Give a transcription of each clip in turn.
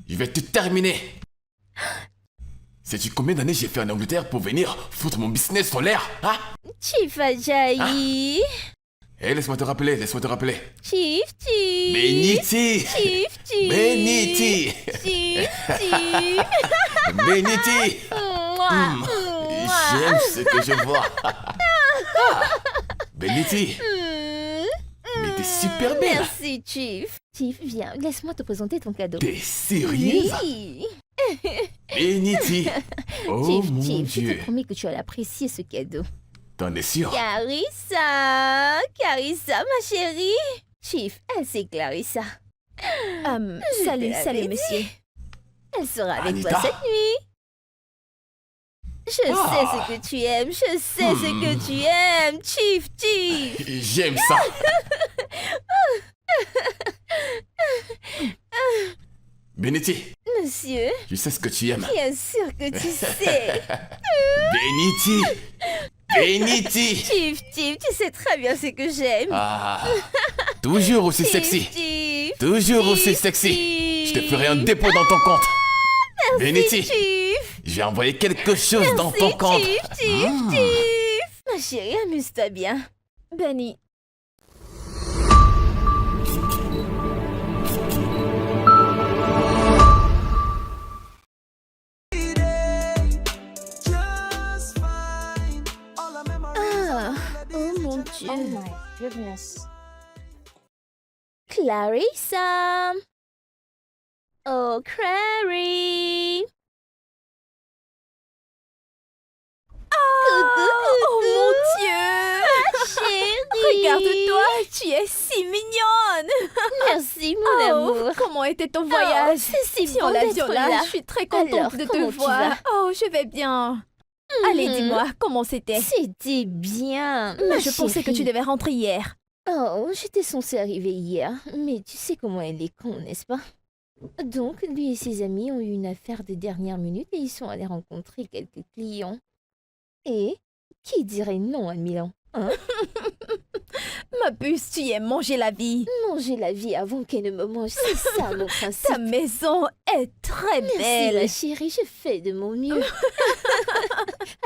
Je vais te terminer. Sais-tu combien d'années j'ai fait en Angleterre pour venir foutre mon business en l'air, hein? Chief Ajayi. Eh, laisse-moi te rappeler. Chief. Beniti! Chief. Beniti! Chief. Beniti! J'aime ce que je vois. Beniti! Mais t'es super belle! Merci, Chief. Chief, viens, laisse-moi te présenter ton cadeau. T'es sérieuse? Oui. Beniti! Oh Chief, mon je Dieu! te promets que tu allais apprécier ce cadeau. T'en es sûr? Carissa, ma chérie. Chief, elle c'est Clarissa. Salut, te l'avais dit. monsieur. Elle sera avec Anita. toi cette nuit. Je sais ce que tu aimes, Chief. J'aime ça! Beniti, Monsieur, je sais ce que tu aimes. bien sûr que tu sais. Beniti! Chief, tu sais très bien ce que j'aime. Ah, toujours aussi sexy. Chief. Toujours aussi sexy. Je te ferai un dépôt dans ton compte. Beniti, Chief. j'ai envoyé quelque chose dans ton compte. Chief. Ma chérie, amuse-toi bien. Benny, Oh mon Dieu. oh my goodness. Clarissa. Oh, Clary. Oh mon Dieu! Chérie. Regarde-toi, tu es si mignonne! Merci, mon amour. Comment était ton voyage? C'est si Si on bon l'avion d'être là, là. je suis très contente Alors, de comment te tu voir. vas? Oh, je vais bien. Allez, dis-moi, comment c'était? C'était bien. Ma Je pensais que tu chérie. devais rentrer hier. Oh, j'étais censée arriver hier, mais tu sais comment elle est con, n'est-ce pas? Donc, lui et ses amis ont eu une affaire de dernière minute et ils sont allés rencontrer quelques clients. Et qui dirait non à Milan, hein? Ma puce, tu y aimes manger la vie. Manger la vie avant qu'elle ne me mange, c'est ça mon principe. Ta maison est très Merci belle. ma chérie, je fais de mon mieux.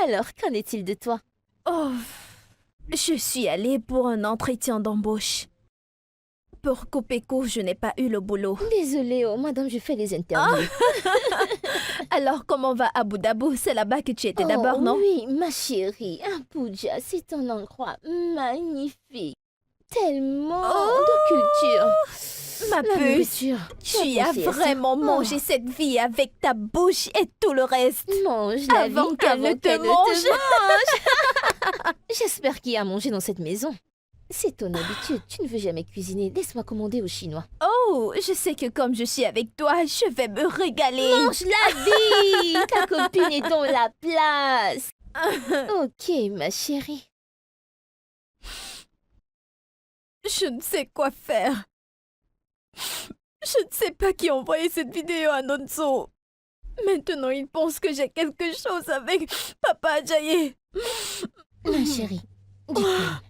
Alors, qu'en est-il de toi? Oh, je suis allée pour un entretien d'embauche. Pour couper court, je n'ai pas eu le boulot. Désolée, oh madame, je fais les interviews. Alors, comment va Abu Dhabi? C'est là-bas que tu étais d'abord, non? Oui, ma chérie, Abuja, c'est un endroit magnifique. Tellement de culture. Ma La puce, nourriture. tu as pensé à ça. vraiment mangé cette vie avec ta bouche et tout le reste. Mange la Avant vie qu'elle avant ne te qu'elle mange. J'espère qu'il y a à manger dans cette maison. C'est ton habitude, tu ne veux jamais cuisiner. Laisse-moi commander aux Chinois. Oh, je sais que comme je suis avec toi, je vais me régaler. Mange la vie. Ta copine est dans la place. Ok, ma chérie. Je ne sais quoi faire. Je ne sais pas qui a envoyé cette vidéo à Nonso. Maintenant, il pense que j'ai quelque chose avec Papa Ajayi. Ma chérie, dis-moi.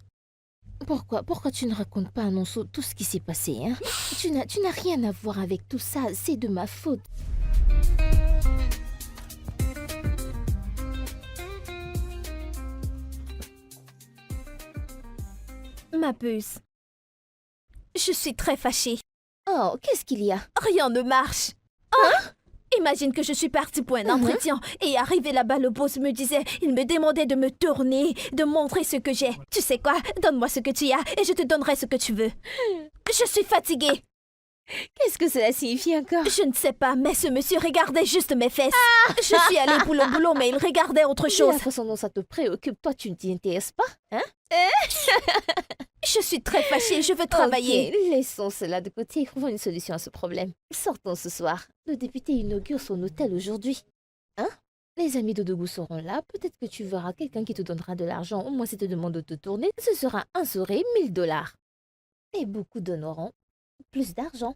Pourquoi tu ne racontes pas à Nonso tout ce qui s'est passé, hein? Tu n'as rien à voir avec tout ça, c'est de ma faute. Ma puce, je suis très fâchée. Oh, qu'est-ce qu'il y a? Rien ne marche. Hein? Imagine que je suis partie pour un entretien et arrivé là-bas, le boss me disait, il me demandait de me tourner, de montrer ce que j'ai. Tu sais quoi? Donne-moi ce que tu as et je te donnerai ce que tu veux. Je suis fatiguée. Qu'est-ce que cela signifie encore? Je ne sais pas, mais ce monsieur regardait juste mes fesses. Je suis allée pour le boulot, mais il regardait autre De chose. la façon dont ça te préoccupe, toi, tu ne t'y intéresses pas, hein? Je suis très fâchée, je veux travailler. Ok, laissons cela de côté et trouvons une solution à ce problème. Sortons ce soir. Le député inaugure son hôtel aujourd'hui. Hein? Les amis d'Odogu seront là. Peut-être que tu verras quelqu'un qui te donnera de l'argent. Au moins, s'il te demande de te tourner, ce sera un soirée, $1000. Et beaucoup donneront plus d'argent.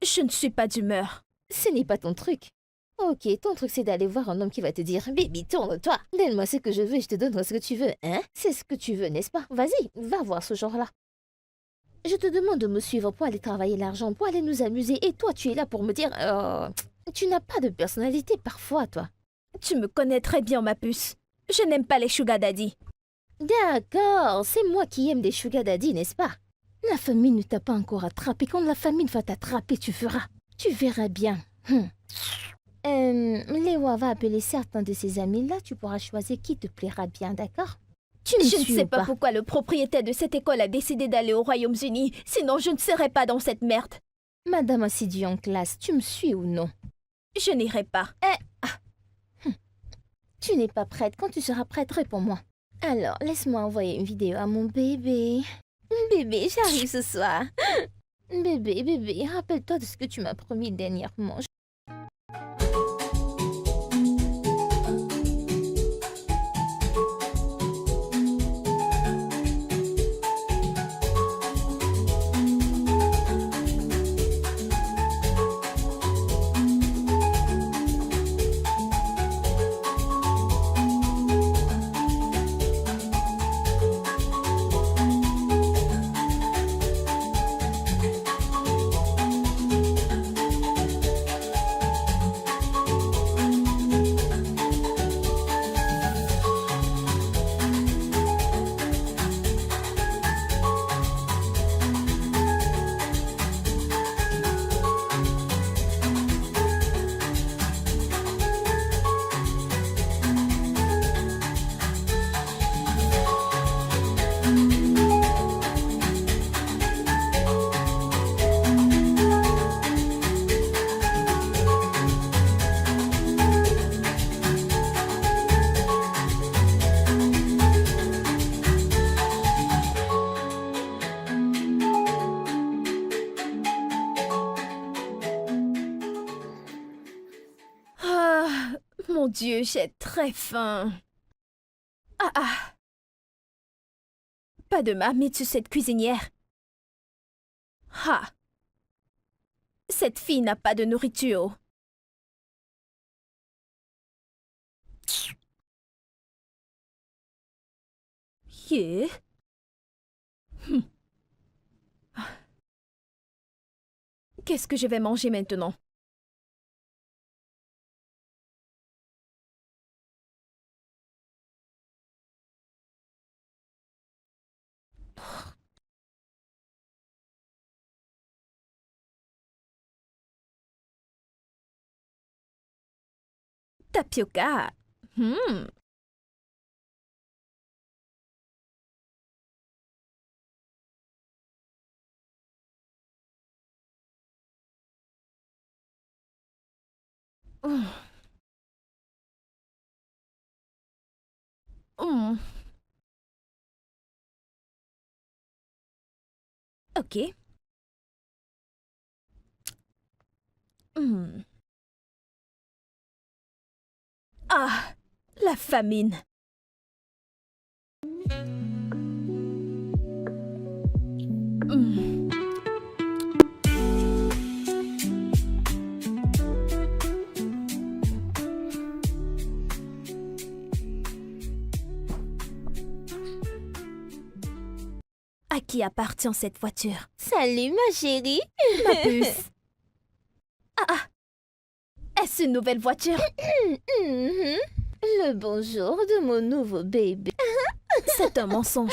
Je ne suis pas d'humeur. Ce n'est pas ton truc. Ok, ton truc c'est d'aller voir un homme qui va te dire « Baby, tourne-toi, donne-moi ce que je veux et je te donnerai ce que tu veux, hein ?» C'est ce que tu veux, n'est-ce pas? Vas-y, va voir ce genre-là. Je te demande de me suivre pour aller travailler l'argent, pour aller nous amuser. Et toi, tu es là pour me dire... tu n'as pas de personnalité parfois, toi. Tu me connais très bien, ma puce. Je n'aime pas les sugar daddy. D'accord, c'est moi qui aime des sugar daddy, n'est-ce pas? La famille ne t'a pas encore attrapé. Quand la famille va t'attraper, tu feras. Tu verras bien. Léo va appeler certains de ses amis-là. Tu pourras choisir qui te plaira bien, d'accord? Tu me Je ne suis sais ou pas pourquoi le propriétaire de cette école a décidé d'aller aux Royaumes-Unis. Sinon, je ne serais pas dans cette merde. Madame assidue en classe, tu me suis ou non? Je n'irai pas. Tu n'es pas prête. Quand tu seras prête, réponds-moi. Alors, laisse-moi envoyer une vidéo à mon bébé. Bébé, j'arrive ce soir. Bébé, rappelle-toi de ce que tu m'as promis dernièrement. Mon Dieu, j'ai très faim. Pas de marmite sur cette cuisinière. Cette fille n'a pas de nourriture. Yeah. Qu'est-ce que je vais manger maintenant? Tapioca. Ok. La famine. À qui appartient cette voiture? Salut, ma chérie. Ma puce. Est-ce une nouvelle voiture? Le bonjour de mon nouveau bébé. C'est un mensonge.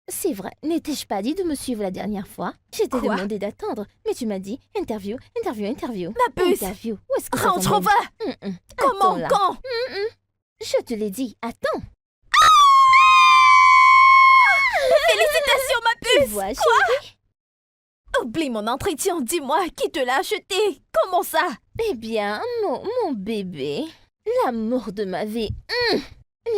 C'est vrai, n'étais-je pas dit de me suivre la dernière fois? Je t'ai Quoi? demandé d'attendre, mais tu m'as dit interview. Ma puce. Interview. Où est-ce que ça Rentre, t'emmène? va. Comment? Attends là. Quand? Je te l'ai dit, attends. Félicitations, ma Tu puce. vois, chérie? Oublie mon entretien, dis-moi, qui te l'a acheté? Comment ça? Eh bien, mon bébé, l'amour de ma vie,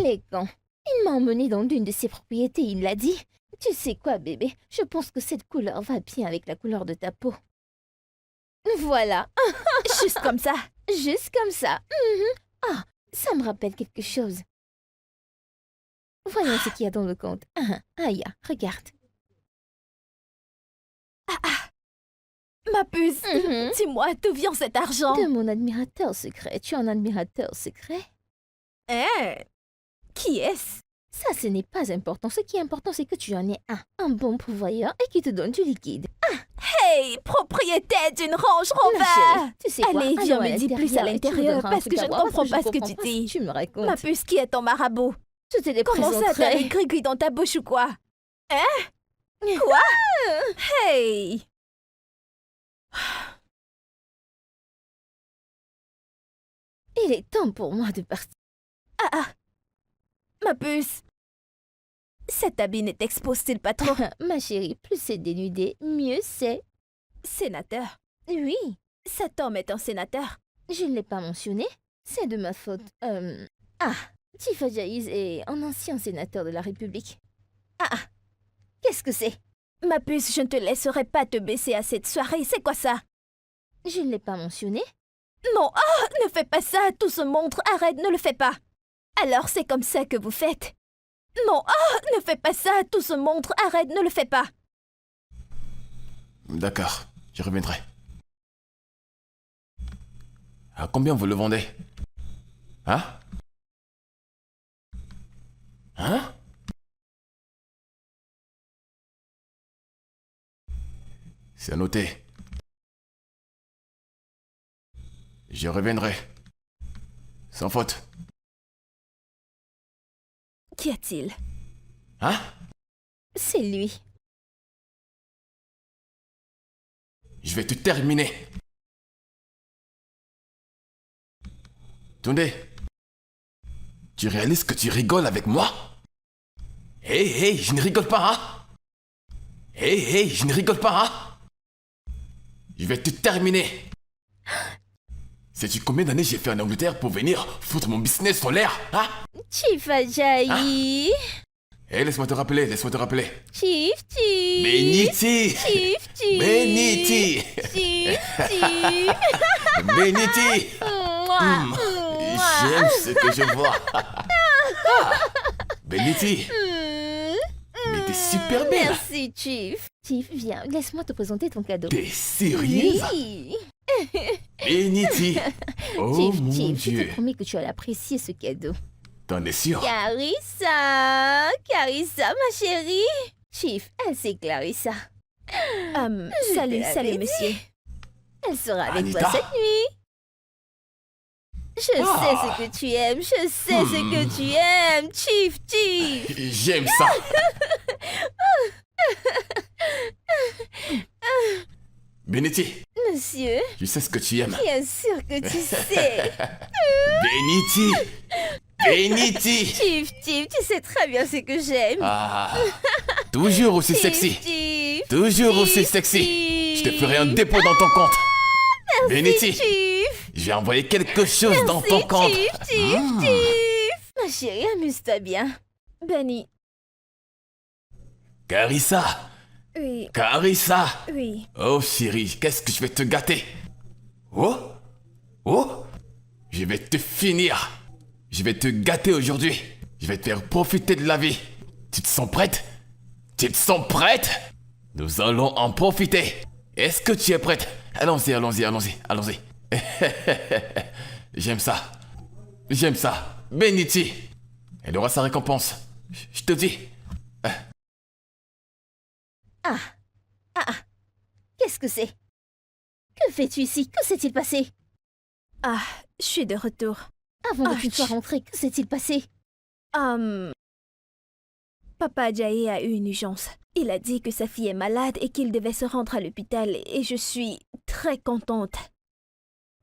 les gants. Il m'a emmené dans l'une de ses propriétés, il l'a dit. Tu sais quoi, bébé? Je pense que cette couleur va bien avec la couleur de ta peau. Voilà, Juste comme ça. juste comme ça. Ah, ça me rappelle quelque chose. Voyons ce qu'il y a dans le compte. Aïe, regarde. Ma puce, Mhm. dis-moi, d'où vient cet argent? De mon admirateur secret. Tu es un admirateur secret? Qui est-ce? Ça, ce n'est pas important. Ce qui est important, c'est que tu en aies un. Un bon pourvoyeur et qui te donne du liquide. Hey, propriétaire d'une Range Ma Rover! chérie, tu sais quoi? Allez, viens Allons me dire plus à et tu me l'intérieur donneras un parce truc que à je ne boire, comprends pas ce que comprends tu pas dis. Tu me racontes. Ma puce, qui est ton marabout? Je te les Comment ça, t'as présenterai. les gris-gris dans ta bouche ou quoi? Hein? Quoi? Hey! Il est temps pour moi de partir. Ma puce! Cet habit ne t'expose-t-il pas trop? Ma chérie, plus c'est dénudé, mieux c'est. Sénateur. Oui, Cet homme est un sénateur. je ne l'ai pas mentionné. C'est de ma faute. Tifa Jaiz est un ancien sénateur de la République. Qu'est-ce que c'est? Ma puce, je ne te laisserai pas te baisser à cette soirée. C'est quoi ça? Je ne l'ai pas mentionné. Non, ne fais pas ça. Tout se montre. Arrête, ne le fais pas. Alors c'est comme ça que vous faites? Non, ne fais pas ça. Tout se montre. Arrête, ne le fais pas. D'accord, je reviendrai. À combien vous le vendez? Hein? Hein? C'est noté. Je reviendrai. Sans faute. Qu'y a-t-il? Hein? C'est lui. Je vais te terminer. Tunde, tu réalises que tu rigoles avec moi? Hey, je ne rigole pas, hein? Hey, je ne rigole pas, hein? Je vais te terminer. Sais-tu combien d'années j'ai fait en Angleterre pour venir foutre mon business en l'air, hein? Tifa Jaiz. Hey, laisse-moi te rappeler. Chief. Beniti! Chief. Beniti! Chief. Beniti! J'aime ce que je vois. Beniti, mais t'es super belle. Merci, Chief. Chief, viens, laisse-moi te présenter ton cadeau. T'es sérieuse? Oui. Beniti! Oh Chief, mon Chief, je Dieu! te promets que tu vas l'apprécier, ce cadeau. T'en es sûr? Carissa, ma chérie. Chief, elle c'est Clarissa. Salut, te l'avais dit. monsieur. Elle sera avec Anita. toi cette nuit. Je sais ce que tu aimes, je sais ce que tu aimes, Chief. J'aime ça! Beniti, Monsieur, je sais ce que tu aimes. bien sûr que tu sais. Beniti! Chief, tu sais très bien ce que j'aime. Toujours aussi sexy. Chief. Toujours aussi sexy. Je te ferai un dépôt dans ton compte. Beniti, Chief. je vais envoyer quelque chose dans ton compte. Chief. Ma chérie, amuse-toi bien. Benny. Carissa, Oui, Carissa. oui. Oh chérie, qu'est-ce que je vais te gâter? Oh, je vais te finir. Je vais te gâter aujourd'hui. Je vais te faire profiter de la vie. Tu te sens prête? Nous allons en profiter. Est-ce que tu es prête? Allons-y. J'aime ça. Beniti. Elle aura sa récompense. Je te dis. Qu'est-ce que c'est? Que fais-tu ici? Que s'est-il passé? Je suis de retour. Avant que tu ne sois rentré, que s'est-il passé? Papa Ajayi a eu une urgence. Il a dit que sa fille est malade et qu'il devait se rendre à l'hôpital et je suis très contente.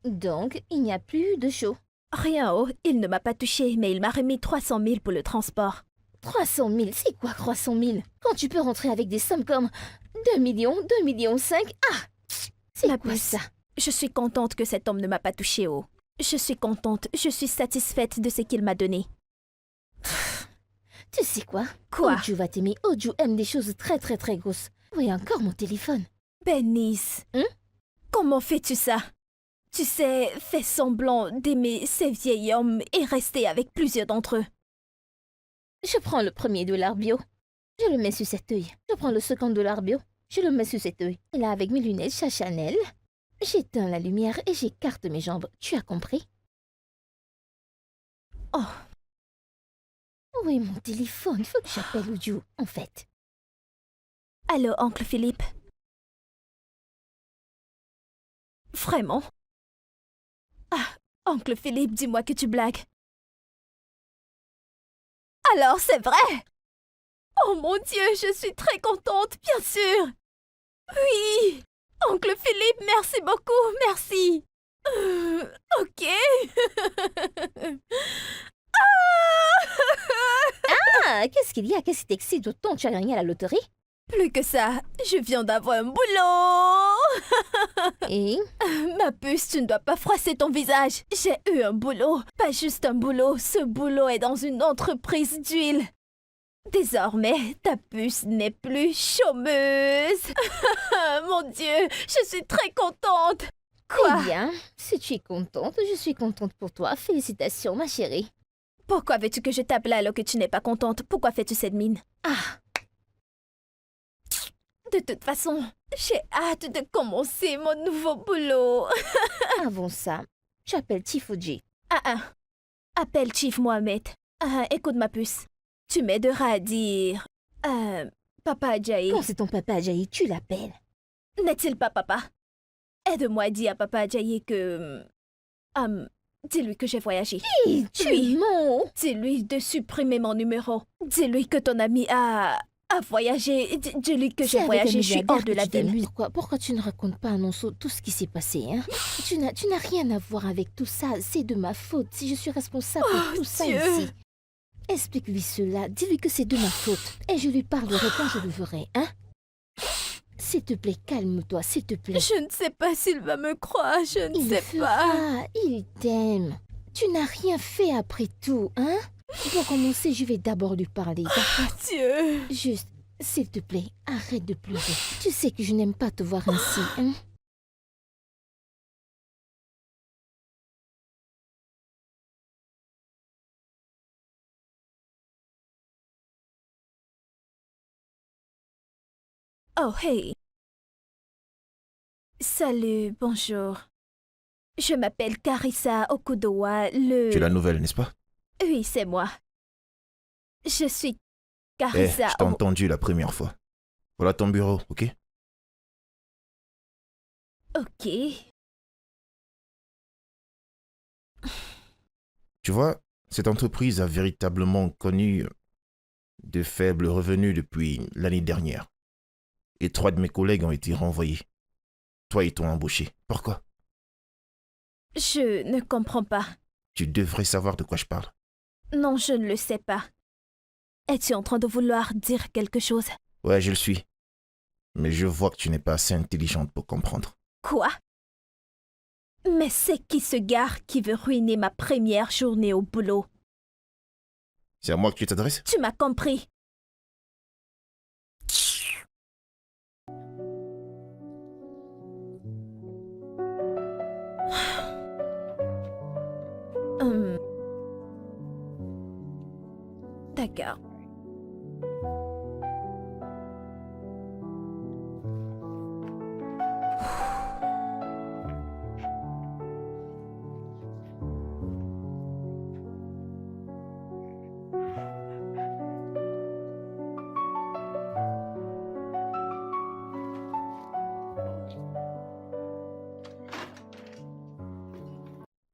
Donc, il n'y a plus de show. Rien, il ne m'a pas touché, mais il m'a remis 300 000 pour le transport. 300 000, c'est quoi 300 000? Quand tu peux rentrer avec des sommes comme 2 millions, 2 millions 5. C'est Ma quoi puce. ça? Je suis contente que cet homme ne m'a pas touché, Je suis contente, je suis satisfaite de ce qu'il m'a donné. Tu sais quoi? Quoi? Oju va t'aimer. Oju aime des choses très très très grosses. Oui, encore mon téléphone. Bénice, comment fais-tu ça? Tu sais, fais semblant d'aimer ces vieils hommes et rester avec plusieurs d'entre eux. Je prends le premier dollar bio. Je le mets sur cet œil. Je prends le second dollar bio. Je le mets sur cet œil. Et là, avec mes lunettes chez Chanel, j'éteins la lumière et j'écarte mes jambes. Tu as compris? Où est mon téléphone? Il faut que j'appelle Uju, en fait. Allô, oncle Philippe. Vraiment? Ah, oncle Philippe, dis-moi que tu blagues. Alors, c'est vrai? Oh mon Dieu, je suis très contente, bien sûr. Oui. Oncle Philippe, merci beaucoup, merci. Ok. Ah, qu'est-ce qu'il y a? Qu'est-ce qui t'excite autant? Tu as gagné à la loterie? Plus que ça, je viens d'avoir un boulot. Et? Ma puce, tu ne dois pas froisser ton visage. J'ai eu un boulot, pas juste un boulot. Ce boulot est dans une entreprise d'huile. Désormais, ta puce n'est plus chômeuse. Mon Dieu, je suis très contente. Quoi? Eh bien, si tu es contente, je suis contente pour toi. Félicitations, ma chérie. Pourquoi veux-tu que je t'appelle alors que tu n'es pas contente? Pourquoi fais-tu cette mine? Ah, De toute façon, j'ai hâte de commencer mon nouveau boulot. avant ça, tu appelles Tifoji. Appelle Chief Mohamed. Écoute ma puce. Tu m'aideras à dire... Papa Ajayi. Quand c'est ton papa Ajayi, tu l'appelles. N'est-il pas papa? Aide-moi à dire à Papa Ajayi que... dis-lui que j'ai voyagé. Et tu Oui. mens. Dis-lui de supprimer mon numéro. Dis-lui que ton ami a voyagé. Dis-lui que j'ai voyagé. Je suis hors de la ville. Pourquoi tu ne racontes pas à Nonso tout ce qui s'est passé, hein? Tu n'as rien à voir avec tout ça. C'est de ma faute. Si je suis responsable de tout ça Dieu. ici. Explique-lui cela. Dis-lui que c'est de ma faute. Et je lui parlerai quand je le verrai, hein? S'il te plaît, calme-toi, s'il te plaît. Je ne sais pas s'il va me croire. Je ne Il sais pas. fera, il t'aime. Tu n'as rien fait après tout, hein? Pour commencer, je vais d'abord lui parler, d'accord? Dieu. Juste, s'il te plaît, arrête de pleurer. Tu sais que je n'aime pas te voir ainsi, hein? Oh, hey. Salut, bonjour. Je m'appelle Carissa Okudowa, Tu es la nouvelle, n'est-ce pas? Oui, c'est moi. Je suis Eh, Carissa... je t'ai entendu la première fois. Voilà ton bureau, ok? Ok. Tu vois, cette entreprise a véritablement connu de faibles revenus depuis l'année dernière. Et 3 de mes collègues ont été renvoyés. Toi, ils t'ont embauché. Pourquoi? Je ne comprends pas. Tu devrais savoir de quoi je parle. Non, je ne le sais pas. Es-tu en train de vouloir dire quelque chose? Ouais, je le suis. Mais je vois que tu n'es pas assez intelligente pour comprendre. Quoi? Mais c'est qui ce gars qui veut ruiner ma première journée au boulot? C'est à moi que tu t'adresses? Tu m'as compris. D'accord.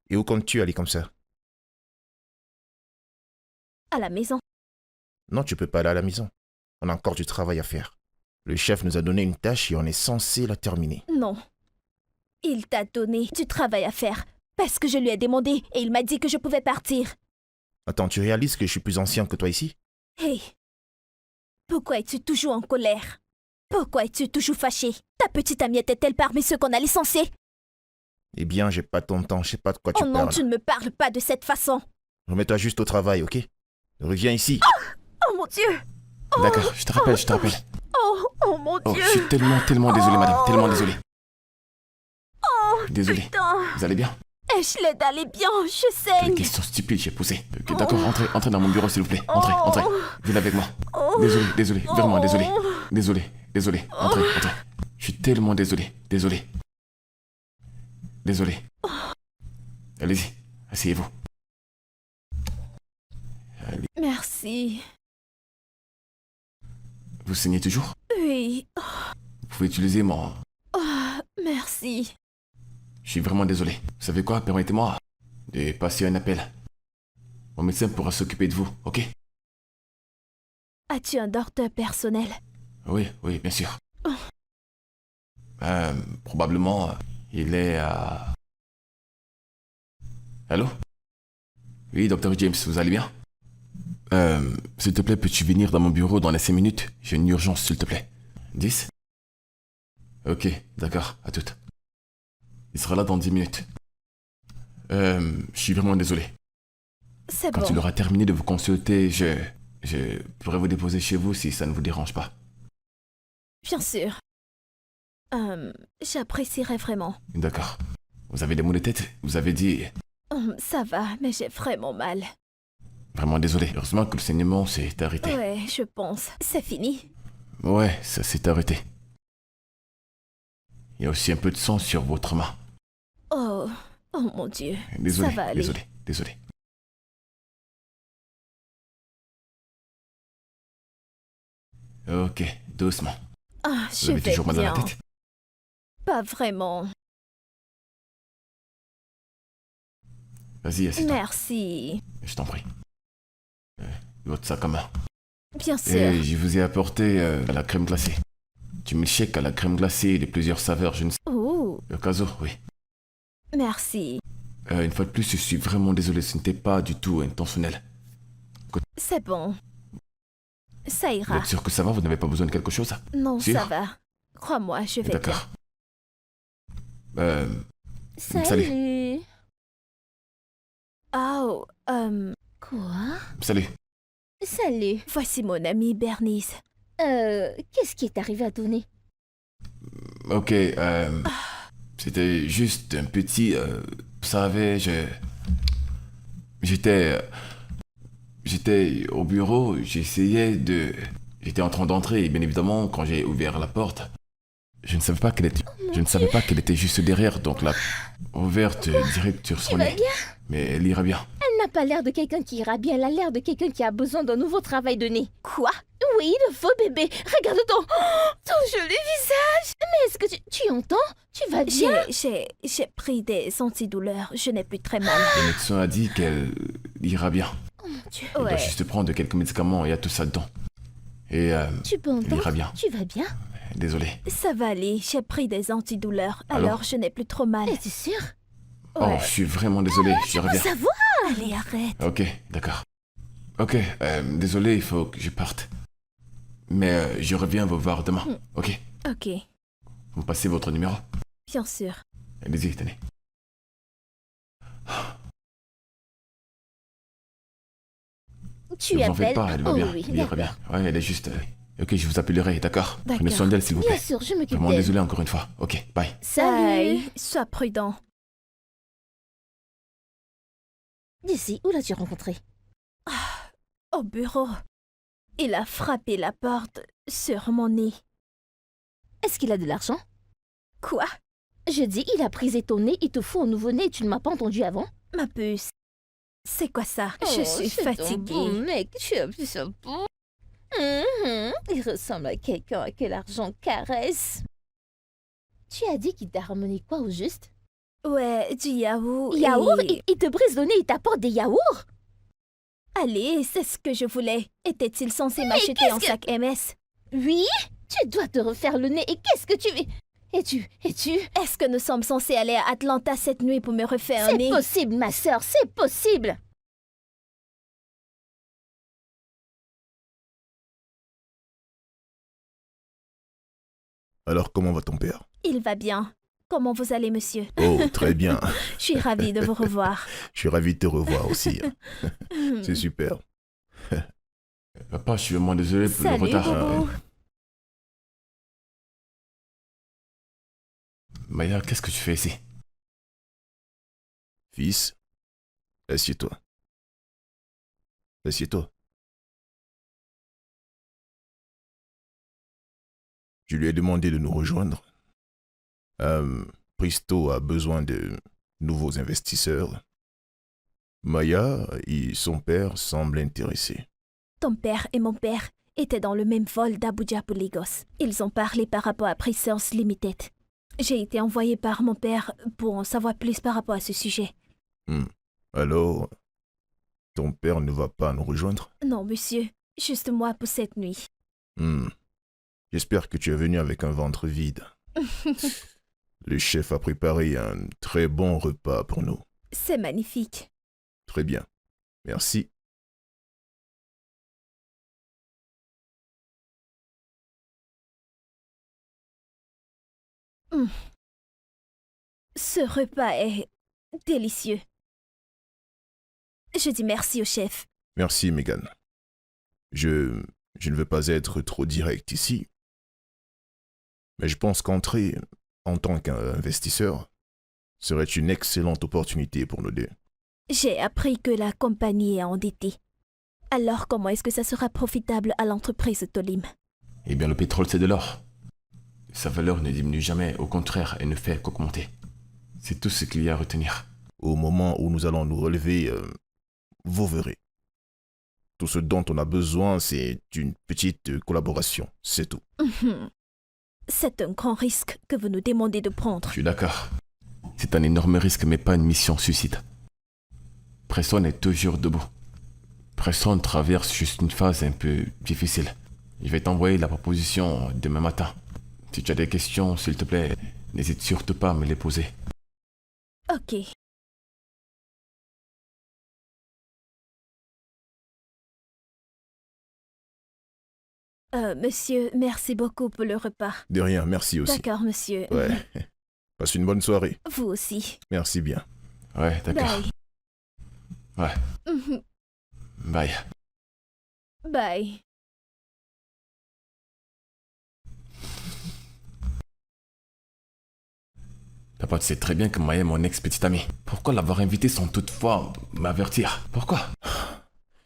Et où comptes-tu aller comme ça? À la maison. Non, tu peux pas aller à la maison. On a encore du travail à faire. Le chef nous a donné une tâche et on est censé la terminer. Non. Il t'a donné du travail à faire parce que je lui ai demandé et il m'a dit que je pouvais partir. Attends, tu réalises que je suis plus ancien que toi ici? Hey, pourquoi es-tu toujours en colère? Pourquoi es-tu toujours fâché? Ta petite amie était-elle parmi ceux qu'on a licenciés? Eh bien, j'ai pas ton temps, je sais pas de quoi tu Oh non, parles. tu ne me parles pas de cette façon. Remets-toi juste au travail, ok? Reviens ici. Oh mon Dieu! D'accord, je te rappelle, je te rappelle. Oh mon Oh, Dieu! je suis tellement désolé, madame, tellement désolé. Désolé. Putain! Vous allez bien? Ai-je l'aide d'aller bien? Je Quelle saigne! question stupide j'ai posée. Ok, d'accord, entrez dans mon bureau, s'il vous plaît. Entrez. Venez avec moi. Oh. Désolé, vraiment désolé. Désolé. Entrez. Je suis tellement désolé. Allez-y, asseyez-vous. Merci. Vous saignez toujours? Oui. Vous pouvez utiliser mon... Oh, merci. Je suis vraiment désolé. Vous savez quoi? Permettez-moi de passer un appel. Mon médecin pourra s'occuper de vous, ok? As-tu un docteur personnel? Oui, oui, bien sûr. Probablement, il est à... Allô? Oui, docteur James, vous allez bien? S'il te plaît, peux-tu venir dans mon bureau dans les 5 minutes? J'ai une urgence, s'il te plaît. 10? Ok, d'accord, à toute. Il sera là dans 10 minutes. Je suis vraiment désolé. C'est Quand bon. il aura terminé de vous consulter, je pourrais vous déposer chez vous si ça ne vous dérange pas. Bien sûr. J'apprécierais vraiment. D'accord. Vous avez des maux de tête? Vous avez dit... Ça va, mais j'ai vraiment mal. Vraiment désolé. Heureusement que le saignement s'est arrêté. Ouais, je pense. C'est fini. Ouais, ça s'est arrêté. Il y a aussi un peu de sang sur votre main. Oh mon Dieu. Désolé, Ça va aller. désolé. Ok, doucement. Ah, Vous je avez vais toujours mal à bien. la tête? Pas vraiment. Vas-y, assieds-toi. Merci. Je t'en prie. Votre sac à main. Bien sûr. Et je vous ai apporté la crème glacée. Du milkshake à la crème glacée de plusieurs saveurs, je ne sais. Oh, Le caso, oui. merci. Une fois de plus, je suis vraiment désolé, ce n'était pas du tout intentionnel. C'est bon. Ça Vous ira. êtes sûr que ça va? Vous n'avez pas besoin de quelque chose? Non, Sûr? ça va. Crois-moi, je vais bien. D'accord. Salut. Oh, Quoi? Salut. Salut. voici mon amie Bernice. Qu'est-ce qui est arrivé à Tony? Ok, c'était juste un petit... vous savez, J'étais au bureau, J'étais en train d'entrer et bien évidemment, quand j'ai ouvert la porte, je ne savais pas qu'elle était juste derrière, donc la ouverte direct sur son Tu vas nez. bien? Mais elle ira bien. Elle n'a pas l'air de quelqu'un qui ira bien, elle a l'air de quelqu'un qui a besoin d'un nouveau travail de nez. Quoi? Oui, le faux bébé. Regarde ton joli visage. Mais est-ce que tu entends? Tu vas bien? J'ai pris des antidouleurs. Je n'ai plus très mal. Le médecin a dit qu'elle ira bien. Oh mon Dieu. Elle doit Ouais. juste prendre quelques médicaments et il y a tout ça dedans. Et Tu peux elle entendre? ira bien. Tu vas bien? Désolé. Ça va aller. J'ai pris des antidouleurs. Alors Alors je n'ai plus trop mal. Es-tu sûr? Oh, Ouais. je suis vraiment désolé, je reviens. Ça va? Allez, arrête. Ok, d'accord. Ok, désolé, il faut que je parte. Mais je reviens vous voir demain, ok? Ok, Vous passez votre numéro. bien sûr. Allez-y, tenez. Tu Ne vous en appelles? faites pas, elle va Oh bien. oui, Elle ira bien. Ouais, elle est juste... Ok, je vous appellerai, d'accord? Prenez D'accord. soin d'elle, s'il vous Bien plaît. sûr, je m'occupe Vraiment d'elle. désolé encore une fois. Ok, bye. Salut. Bye. Sois prudent. D'ici, où l'as-tu rencontré? Au bureau. Il a frappé la porte sur mon nez. Est-ce qu'il a de l'argent? Quoi? Je dis, il a prisé ton nez, il te faut un nouveau nez, tu ne m'as pas entendu avant? Ma puce. C'est quoi ça? Je suis c'est ton fatiguée. bon mec, tu as vu ça bon? Il ressemble à quelqu'un que l'argent caresse. Tu as dit qu'il t'a ramené quoi au juste? Ouais, du yaourt. Yaourt? et- Il te brise le nez, il t'apporte des yaourts? Allez, c'est ce que je voulais. Était-il censé m'acheter qu'est-ce en que- sac MS? Oui? Tu dois te refaire le nez, et qu'est-ce que tu... Et tu... Est-ce que nous sommes censés aller à Atlanta cette nuit pour me refaire un C'est nez? possible, ma sœur, c'est possible! Alors, comment va ton père? Il va bien. Comment vous allez, monsieur? Oh, très bien. Je suis ravie de vous revoir. Je suis ravi de te revoir aussi. C'est super. Papa, je suis vraiment désolé pour le Salut, retard. Bobo. Maya, qu'est-ce que tu fais ici? Fils, assieds-toi. Assieds-toi. Je lui ai demandé de nous rejoindre. Pristo a besoin de nouveaux investisseurs. Maya et son père semblent intéressés. Ton père et mon père étaient dans le même vol d'Abuja pour Lagos. Ils ont parlé par rapport à Pre-Sales Limited. J'ai été envoyée par mon père pour en savoir plus par rapport à ce sujet. Alors, ton père ne va pas nous rejoindre? Non, monsieur. Juste moi pour cette nuit. J'espère que tu es venu avec un ventre vide. Le chef a préparé un très bon repas pour nous. C'est magnifique. Très bien. Merci. Ce repas est délicieux. Je dis merci au chef. Merci, Megan. Je ne veux pas être trop direct ici, mais je pense qu'entrer en tant qu'investisseur serait une excellente opportunité pour nous deux. J'ai appris que la compagnie est endettée. Alors comment est-ce que ça sera profitable à l'entreprise Tolim? Eh bien, le pétrole, c'est de l'or. Sa valeur ne diminue jamais, au contraire, elle ne fait qu'augmenter. C'est tout ce qu'il y a à retenir. Au moment où nous allons nous relever, vous verrez. Tout ce dont on a besoin, c'est une petite collaboration, c'est tout. C'est un grand risque que vous nous demandez de prendre. Je suis d'accord. C'est un énorme risque, mais pas une mission suicide. Preston est toujours debout. Preston traverse juste une phase un peu difficile. Je vais t'envoyer la proposition demain matin. Si tu as des questions, s'il te plaît, n'hésite surtout pas à me les poser. Ok. Monsieur, merci beaucoup pour le repas. De rien, merci aussi. D'accord, monsieur. Ouais. Passe une bonne soirée. Vous aussi. Merci bien. Ouais, d'accord. Bye. Ouais. Bye. Bye. Papa, tu sais très bien que Maya est mon ex-petite amie. Pourquoi l'avoir invitée sans toutefois m'avertir? Pourquoi?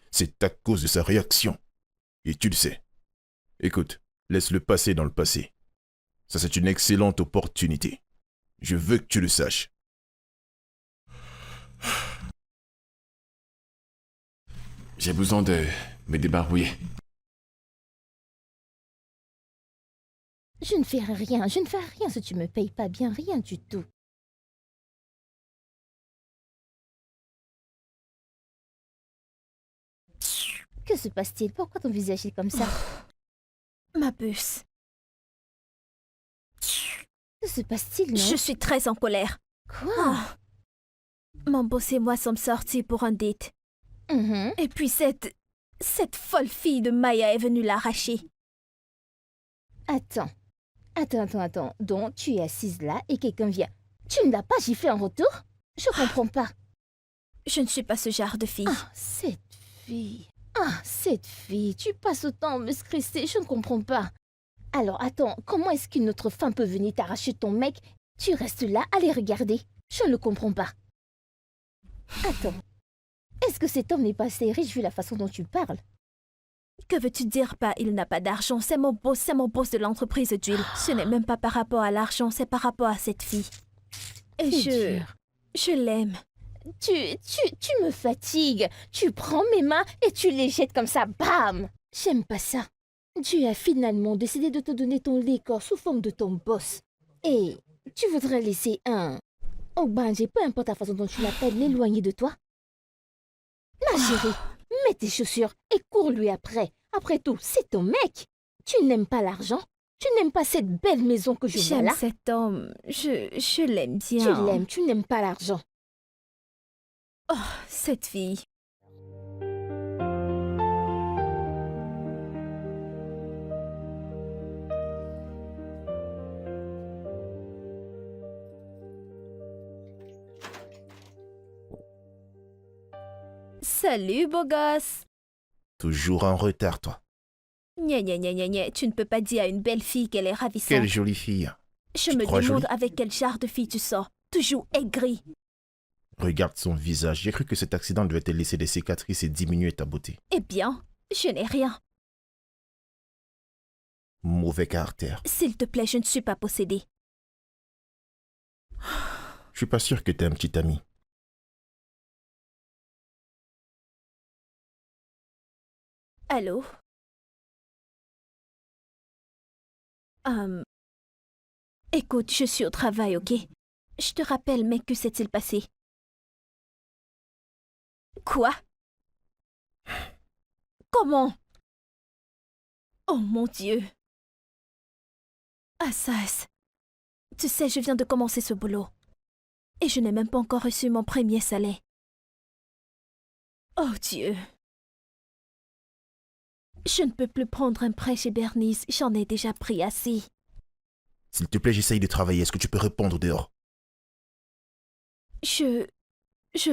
C'est à cause de sa réaction. Et tu le sais. Écoute, laisse le passé dans le passé. Ça, c'est une excellente opportunité. Je veux que tu le saches. J'ai besoin de me débarbouiller. Je ne ferai rien, je ne ferai rien si tu me payes pas bien, rien du tout. Que se passe-t-il? Pourquoi ton visage est comme ça? Ma puce. Que se passe-t-il, non? Je suis très en colère. Quoi? Ah. Mon boss et moi sommes sortis pour un date. Mhm. Et puis cette folle fille de Maya est venue l'arracher. Attends. Donc, tu es assise là et quelqu'un vient. Tu ne l'as pas giflé en retour? Je comprends pas. Je ne suis pas ce genre de fille. Ah, cette fille. Tu passes autant à me stresser, je ne comprends pas. Alors, attends, comment est-ce qu'une autre femme peut venir t'arracher ton mec? Tu restes là à les regarder. Je ne comprends pas. Attends. Est-ce que cet homme n'est pas assez riche vu la façon dont tu parles? Que veux-tu dire par il n'a pas d'argent? C'est mon boss de l'entreprise d'huile. Ce n'est même pas par rapport à l'argent, c'est par rapport à cette fille. Et C'est dur. je l'aime. Tu me fatigues. Tu prends mes mains et tu les jettes comme ça, bam! J'aime pas ça. Tu as finalement décidé de te donner ton décor sous forme de ton boss. Et tu voudrais laisser un... Oh ben, j'ai peu importe la façon dont tu l'appelles, l'éloigner de toi. Ma chérie, mets tes chaussures et cours-lui après. Après tout, c'est ton mec. Tu n'aimes pas l'argent. Tu n'aimes pas cette belle maison que je vois J'aime là. cet homme. Je l'aime Tu bien. l'aimes, tu n'aimes pas l'argent. Oh, cette fille. Salut, beau gosse. Toujours en retard, toi. Gna, tu ne peux pas dire à une belle fille qu'elle est ravissante. Quelle jolie fille. Je tu me crois demande jolie? avec quel genre de fille tu sors. Toujours aigrie. Regarde son visage. J'ai cru que cet accident devait te laisser des cicatrices et diminuer ta beauté. Eh bien, je n'ai rien. Mauvais caractère. S'il te plaît, je ne suis pas possédée. Je suis pas sûr que t'es un petit ami. Allô? Écoute, je suis au travail, ok? Je te rappelle, mais que s'est-il passé? Quoi? Comment? Oh mon Dieu. Assas. Tu sais, je viens de commencer ce boulot. Et je n'ai même pas encore reçu mon premier salaire. Oh Dieu. Je ne peux plus prendre un prêt chez Bernice, j'en ai déjà pris assez. S'il te plaît, j'essaye de travailler. Est-ce que tu peux répondre dehors? Je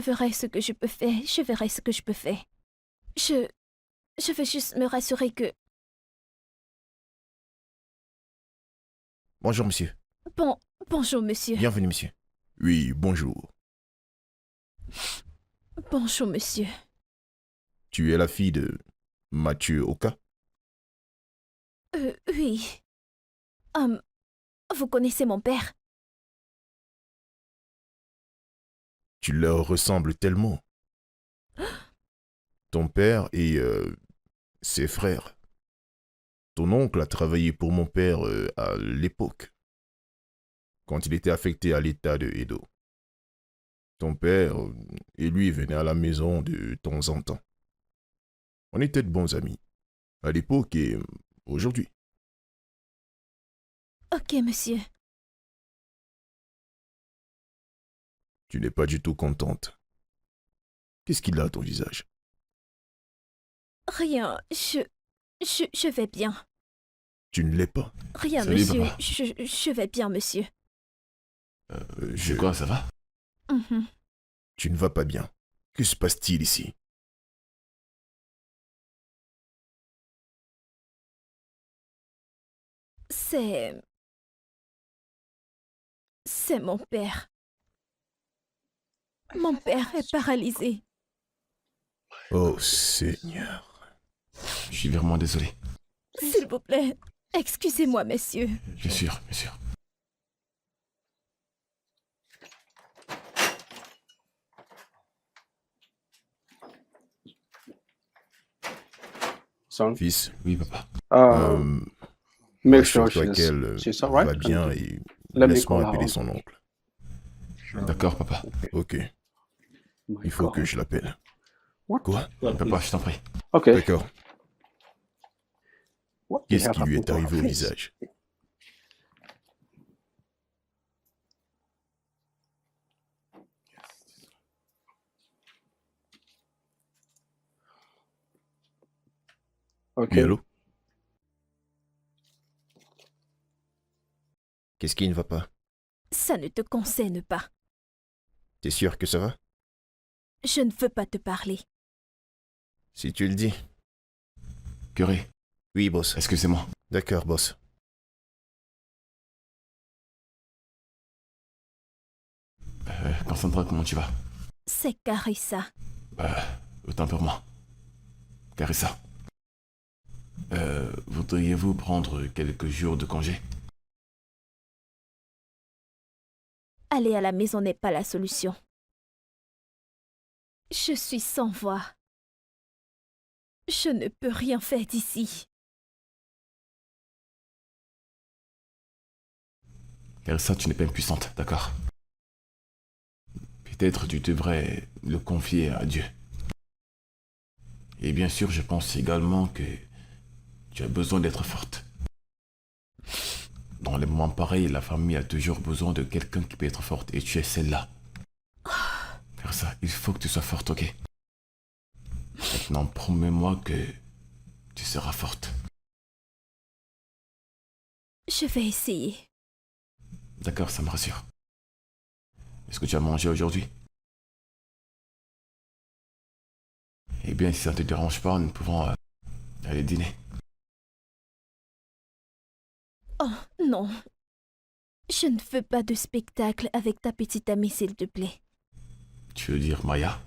verrai ce que je peux faire, je verrai ce que je peux faire. Je veux juste me rassurer que... Bonjour, monsieur. Bonjour, monsieur. Bienvenue, monsieur. Oui, bonjour. Bonjour, monsieur. Tu es la fille de Mathieu Oka? Oui. Vous connaissez mon père? Tu leur ressembles tellement. Ton père et ses frères. Ton oncle a travaillé pour mon père à l'époque, quand il était affecté à l'état de Edo. Ton père et lui venaient à la maison de temps en temps. On était de bons amis, à l'époque et aujourd'hui. Ok, monsieur. Tu n'es pas du tout contente. Qu'est-ce qu'il a à ton visage? Rien, je vais bien. Tu ne l'es pas. Rien, Salut, monsieur. papa. Je vais bien, monsieur. C'est quoi, ça va? Mhm. Tu ne vas pas bien. Que se passe-t-il ici? C'est mon père. Mon père est paralysé. Oh Seigneur. Je suis vraiment désolé. S'il vous plaît, excusez-moi, messieurs. Bien sûr, bien sûr. Son, Fils, Oui, papa. make sure assure-toi qu'elle she's all right. va bien et Let me laisse-moi call her appeler uncle. son oncle. D'accord, papa. Ok, My il faut God. que je l'appelle. What? Quoi? Papa, je t'en prie. Okay. D'accord. What the Qu'est-ce hell qui lui happened est to her arrivé au face? visage? Oui, Okay. allô? Qu'est-ce qui ne va pas? Ça ne te concerne pas. T'es sûr que ça va? Je ne veux pas te parler. Si tu le dis. Curé, Oui, boss. excusez-moi. D'accord, boss. Cassandra, comment tu vas? C'est Carissa. Autant pour moi. Carissa. Voudriez-vous prendre quelques jours de congé? Aller à la maison n'est pas la solution. Je suis sans voix. Je ne peux rien faire d'ici. Carissa, tu n'es pas impuissante, d'accord? Peut-être tu devrais le confier à Dieu. Et bien sûr, je pense également que tu as besoin d'être forte. Dans les moments pareils, la famille a toujours besoin de quelqu'un qui peut être forte, et tu es celle-là. Carissa, il faut que tu sois forte, ok? Maintenant, promets-moi que tu seras forte. Je vais essayer. D'accord, ça me rassure. Est-ce que tu as mangé aujourd'hui? Eh bien, si ça ne te dérange pas, nous pouvons aller dîner. Oh, non. Je ne veux pas de spectacle avec ta petite amie, s'il te plaît. Tu veux dire Maya?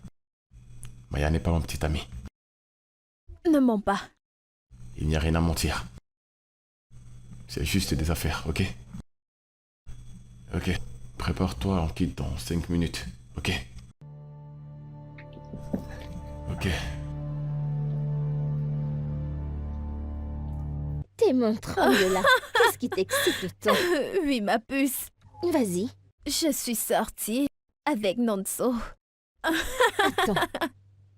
Maya n'est pas mon petite amie. Ne mens pas. Il n'y a rien à mentir. C'est juste des affaires, ok? Ok. Prépare-toi, on quitte dans 5 minutes, ok? Ok. Tes mains tremblent là. Qu'est-ce qui t'excite autant? Oui, ma puce. Vas-y, Je suis sortie avec Nonso. attends.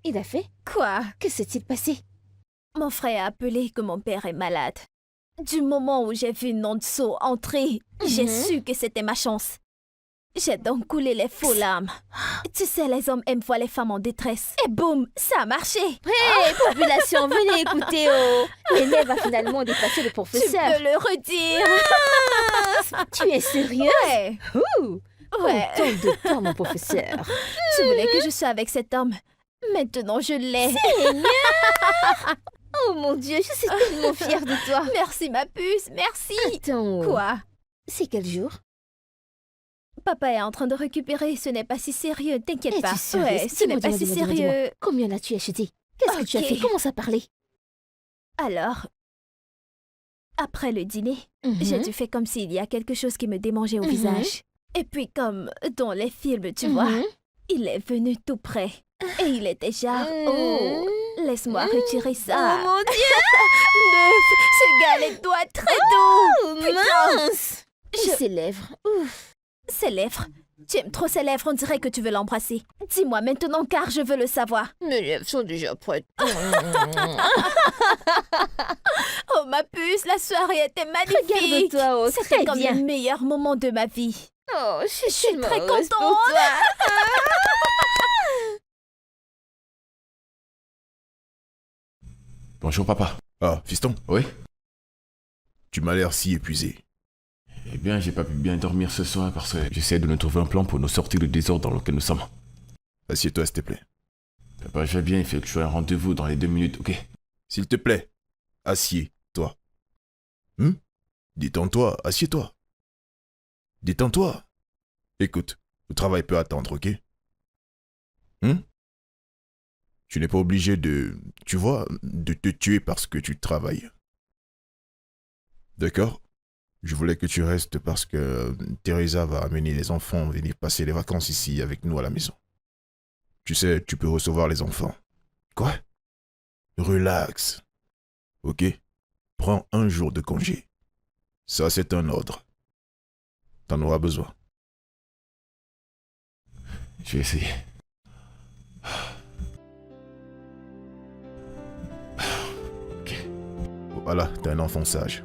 Il a fait? Quoi? Que s'est-il passé? Mon frère a appelé que mon père est malade. Du moment où j'ai vu Nonso entrer, j'ai su que c'était ma chance. J'ai donc coulé les faux larmes. Tu sais, les hommes aiment voir les femmes en détresse. Et boum, ça a marché. Hé, population, venez écouter, oh. L'élève a finalement dépassé le Tu professeur. peux le redire. Tu es sérieux? Ouais. Ouh. Ouais. Prends de temps, mon professeur. Tu voulais que je sois avec cet homme. Maintenant, je l'ai. Oh mon Dieu, je suis tellement fière de toi. Merci, ma puce. Merci. Attends. Quoi? C'est quel jour? Papa est en train de récupérer. Ce n'est pas si sérieux. T'inquiète pas. Es-tu sérieuse? Ouais, ce n'est Dis-moi, pas si dis-moi, dis-moi, dis-moi. sérieux. Combien l'as-tu acheté? Qu'est-ce que tu as Ok. fait? Commence à parler. Alors, après le dîner, j'ai dû faire comme s'il y a quelque chose qui me démangeait au visage. Et puis comme dans les films, tu vois, il est venu tout près. Et il était genre, oh, laisse-moi retirer ça. Oh mon Dieu! Meuf, ce gars a les doigts très doux. Oh, Putain. mince! Et ses lèvres. Ouf. Ses lèvres. Tu aimes trop ses lèvres, on dirait que tu veux l'embrasser. Dis-moi maintenant car je veux le savoir. Mes lèvres sont déjà prêtes. Oh ma puce, la soirée était magnifique. Regarde-toi, oh, C'était très comme bien. le meilleur moment de ma vie. Oh, je suis suis très heureuse pour contente. toi. Bonjour, papa. Ah, fiston, Oui? tu m'as l'air si épuisé. Eh bien, j'ai pas pu bien dormir ce soir parce que j'essaie de nous trouver un plan pour nous sortir du désordre dans lequel nous sommes. Assieds-toi, s'il te plaît. Papa, je vais bien, il faut que je sois un rendez-vous dans les 2 minutes, ok? S'il te plaît, assieds-toi. Détends-toi, assieds-toi. Détends-toi. Écoute, le travail peut attendre, ok? Tu n'es pas obligé de, tu vois, de te tuer parce que tu travailles. D'accord? Je voulais que tu restes parce que Teresa va amener les enfants venir passer les vacances ici avec nous à la maison. Tu sais, tu peux recevoir les enfants. Quoi? Relax. Ok? Prends un jour de congé. Ça, c'est un ordre. T'en auras besoin. Je vais essayer. Ok. Voilà, t'es un enfant sage.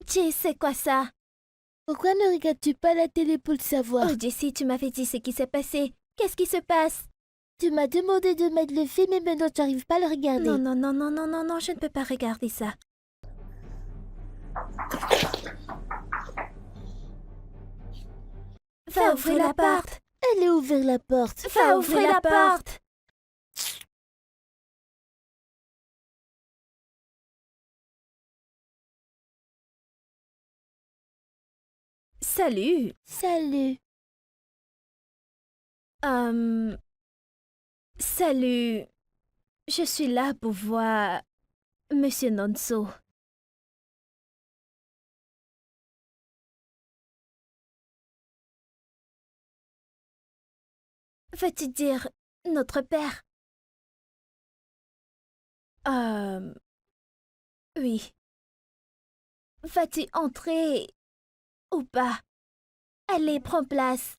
Jay, c'est quoi ça? Pourquoi ne regardes-tu pas la télé pour le savoir? Oh, Jessie, tu m'avais dit ce qui s'est passé. Qu'est-ce qui se passe? Tu m'as demandé de mettre le film et maintenant tu n'arrives pas à le regarder. Non, non, non, non, non, non, non, je ne peux pas regarder ça. Va ouvrir la porte. Allez ouvrir la porte. Va ouvrir la porte. Salut. Salut. Salut. Je suis là pour voir Monsieur Nonso. Veux-tu dire notre père? Oui. Vas-tu entrer ou pas? Allez, prends place.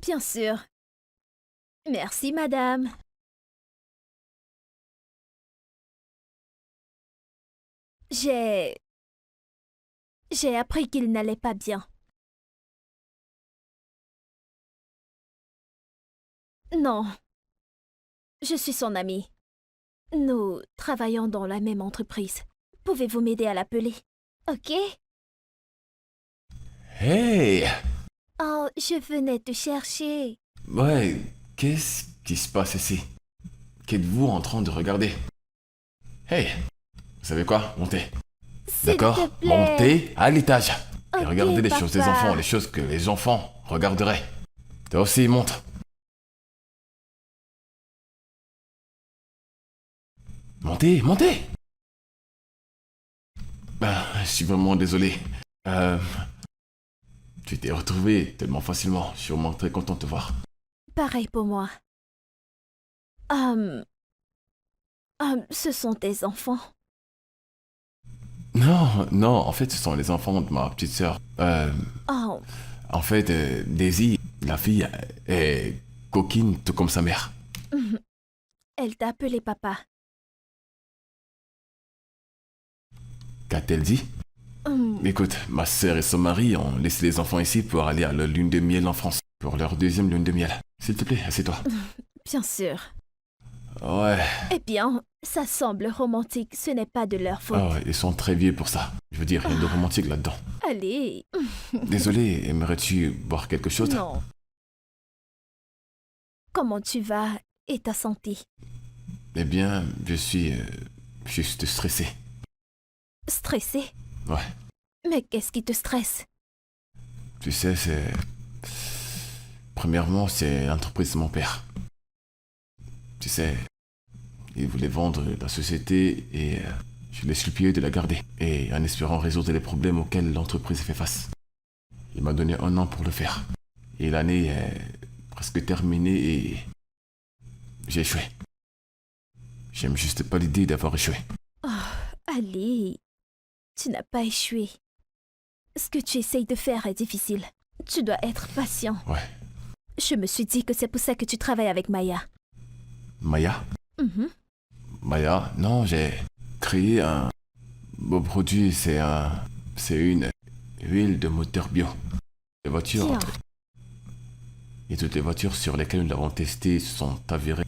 Bien sûr. Merci, madame. J'ai appris qu'il n'allait pas bien. Non. Je suis son amie. Nous travaillons dans la même entreprise. Pouvez-vous m'aider à l'appeler? Ok? Hey! Oh, je venais te chercher. Ouais, qu'est-ce qui se passe ici? Qu'êtes-vous en train de regarder? Hey! Vous savez quoi? Montez. S'il D'accord? te plaît. Montez à l'étage. Et Ok, regardez les choses des papa. enfants, les choses que les enfants regarderaient. Toi aussi, monte. Montez, montez! Ben, je suis vraiment désolé. Tu t'es retrouvé tellement facilement. Je suis vraiment très content de te voir. Pareil pour moi. Ce sont tes enfants. Non, non, en fait, ce sont les enfants de ma petite sœur. Oh, En fait, Daisy, la fille, est coquine, tout comme sa mère. elle t'a appelé papa. Qu'a-t-elle dit? Écoute, ma sœur et son mari ont laissé les enfants ici pour aller à leur lune de miel en France. Pour leur deuxième lune de miel. S'il te plaît, assieds-toi. Bien sûr. Ouais. Eh bien, ça semble romantique. Ce n'est pas de leur faute. Ah ouais, ils sont très vieux pour ça. Je veux dire, rien de romantique là-dedans. Allez. Désolé, aimerais-tu boire quelque chose? Non. Comment tu vas et ta santé? Eh bien, je suis juste stressé. Stressé? Ouais. Mais qu'est-ce qui te stresse? Tu sais, c'est... Premièrement, c'est l'entreprise de mon père. Tu sais, il voulait vendre la société et je l'ai supplié de la garder. Et en espérant résoudre les problèmes auxquels l'entreprise fait face. Il m'a donné 1 an pour le faire. Et l'année est presque terminée et... j'ai échoué. J'aime juste pas l'idée d'avoir échoué. Allez. Tu n'as pas échoué. Ce que tu essayes de faire est difficile. Tu dois être patient. Ouais. Je me suis dit que c'est pour ça que tu travailles avec Maya. Maya? Mhm. Maya? Non, j'ai créé un beau produit. C'est une huile de moteur bio. Les voitures... Tiens. Et toutes les voitures sur lesquelles nous l'avons testé se sont avérées.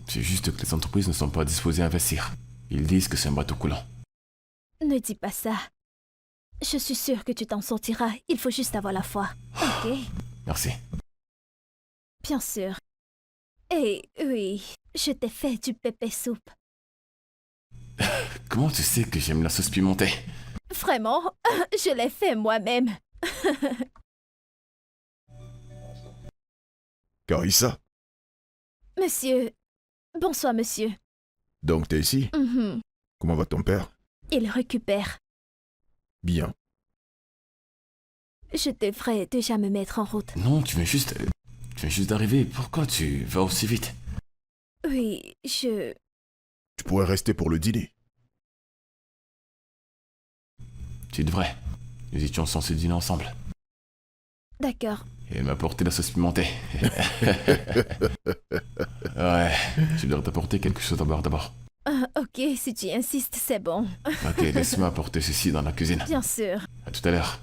C'est juste que les entreprises ne sont pas disposées à investir. Ils disent que c'est un bateau coulant. Ne dis pas ça. Je suis sûre que tu t'en sortiras. Il faut juste avoir la foi. Ok? Merci. Bien sûr. Et oui, je t'ai fait du pépé soupe. Comment tu sais que j'aime la sauce pimentée? Vraiment, je l'ai fait moi-même. Carissa, Monsieur. Bonsoir, monsieur. donc t'es ici? Mhm. Comment va ton père? Il récupère. Bien. Je devrais déjà me mettre en route. Non, tu viens juste d'arriver. Pourquoi tu vas aussi vite? Oui, Tu pourrais rester pour le dîner. Tu devrais. Nous étions censés dîner ensemble. D'accord. Et elle m'a apporté la sauce pimentée. Ouais, tu devrais t'apporter quelque chose à boire d'abord. Ok, si tu insistes, c'est bon. Ok, laisse-moi apporter ceci dans la cuisine. Bien sûr. À tout à l'heure.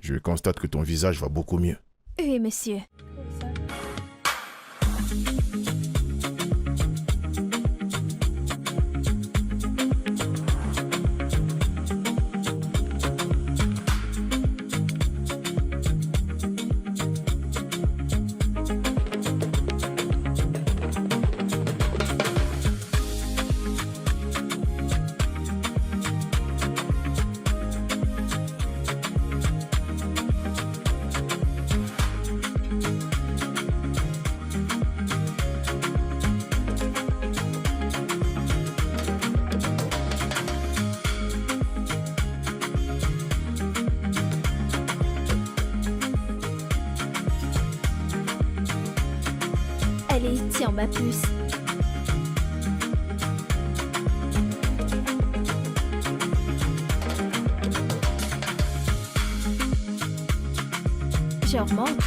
Je constate que ton visage va beaucoup mieux. Oui, monsieur. Allez, tiens ma puce. Je remonte.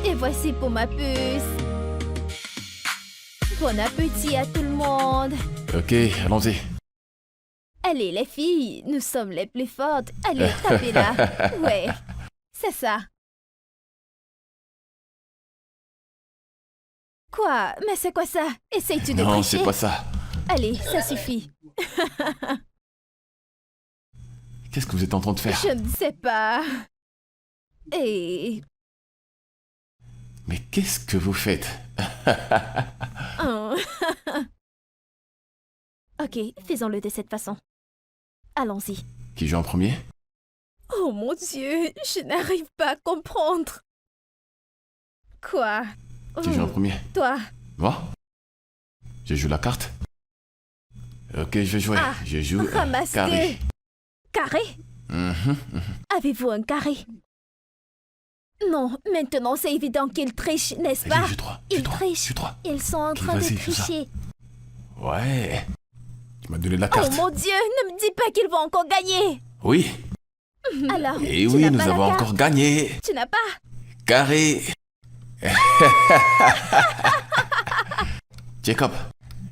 Et voici pour ma puce. Bon appétit à tout le monde. Ok, allons-y. Allez les filles, nous sommes les plus fortes. Allez, tapez-la. Ouais, c'est ça. Quoi? Mais c'est quoi ça? Essayes-tu de Non, tricher? c'est pas ça. Allez, ça suffit. Qu'est-ce que vous êtes en train de faire? Je ne sais pas. Et... Mais qu'est-ce que vous faites? Oh. Ok, faisons-le de cette façon. Allons-y. Qui joue en premier? Oh mon Dieu, je n'arrive pas à comprendre. Quoi? Qui joue en Oh, premier? toi. Moi? Je joue la carte? Ok, je vais jouer. Ah, Je joue ramasse carré. Carré? Mhm. Avez-vous un carré? Non, maintenant c'est évident qu'ils trichent, n'est-ce pas? Vas-y, joue 3. Ils trichent. Joue 3. Ils sont en Ok, train de vas-y, joue ça. tricher. Ouais. Tu m'as donné la Oh carte. mon Dieu, ne me dis pas qu'ils vont encore gagner. Oui. Alors, Et tu oui, n'as nous pas la avons carte. encore gagné. Tu n'as pas? Carré. Jacob,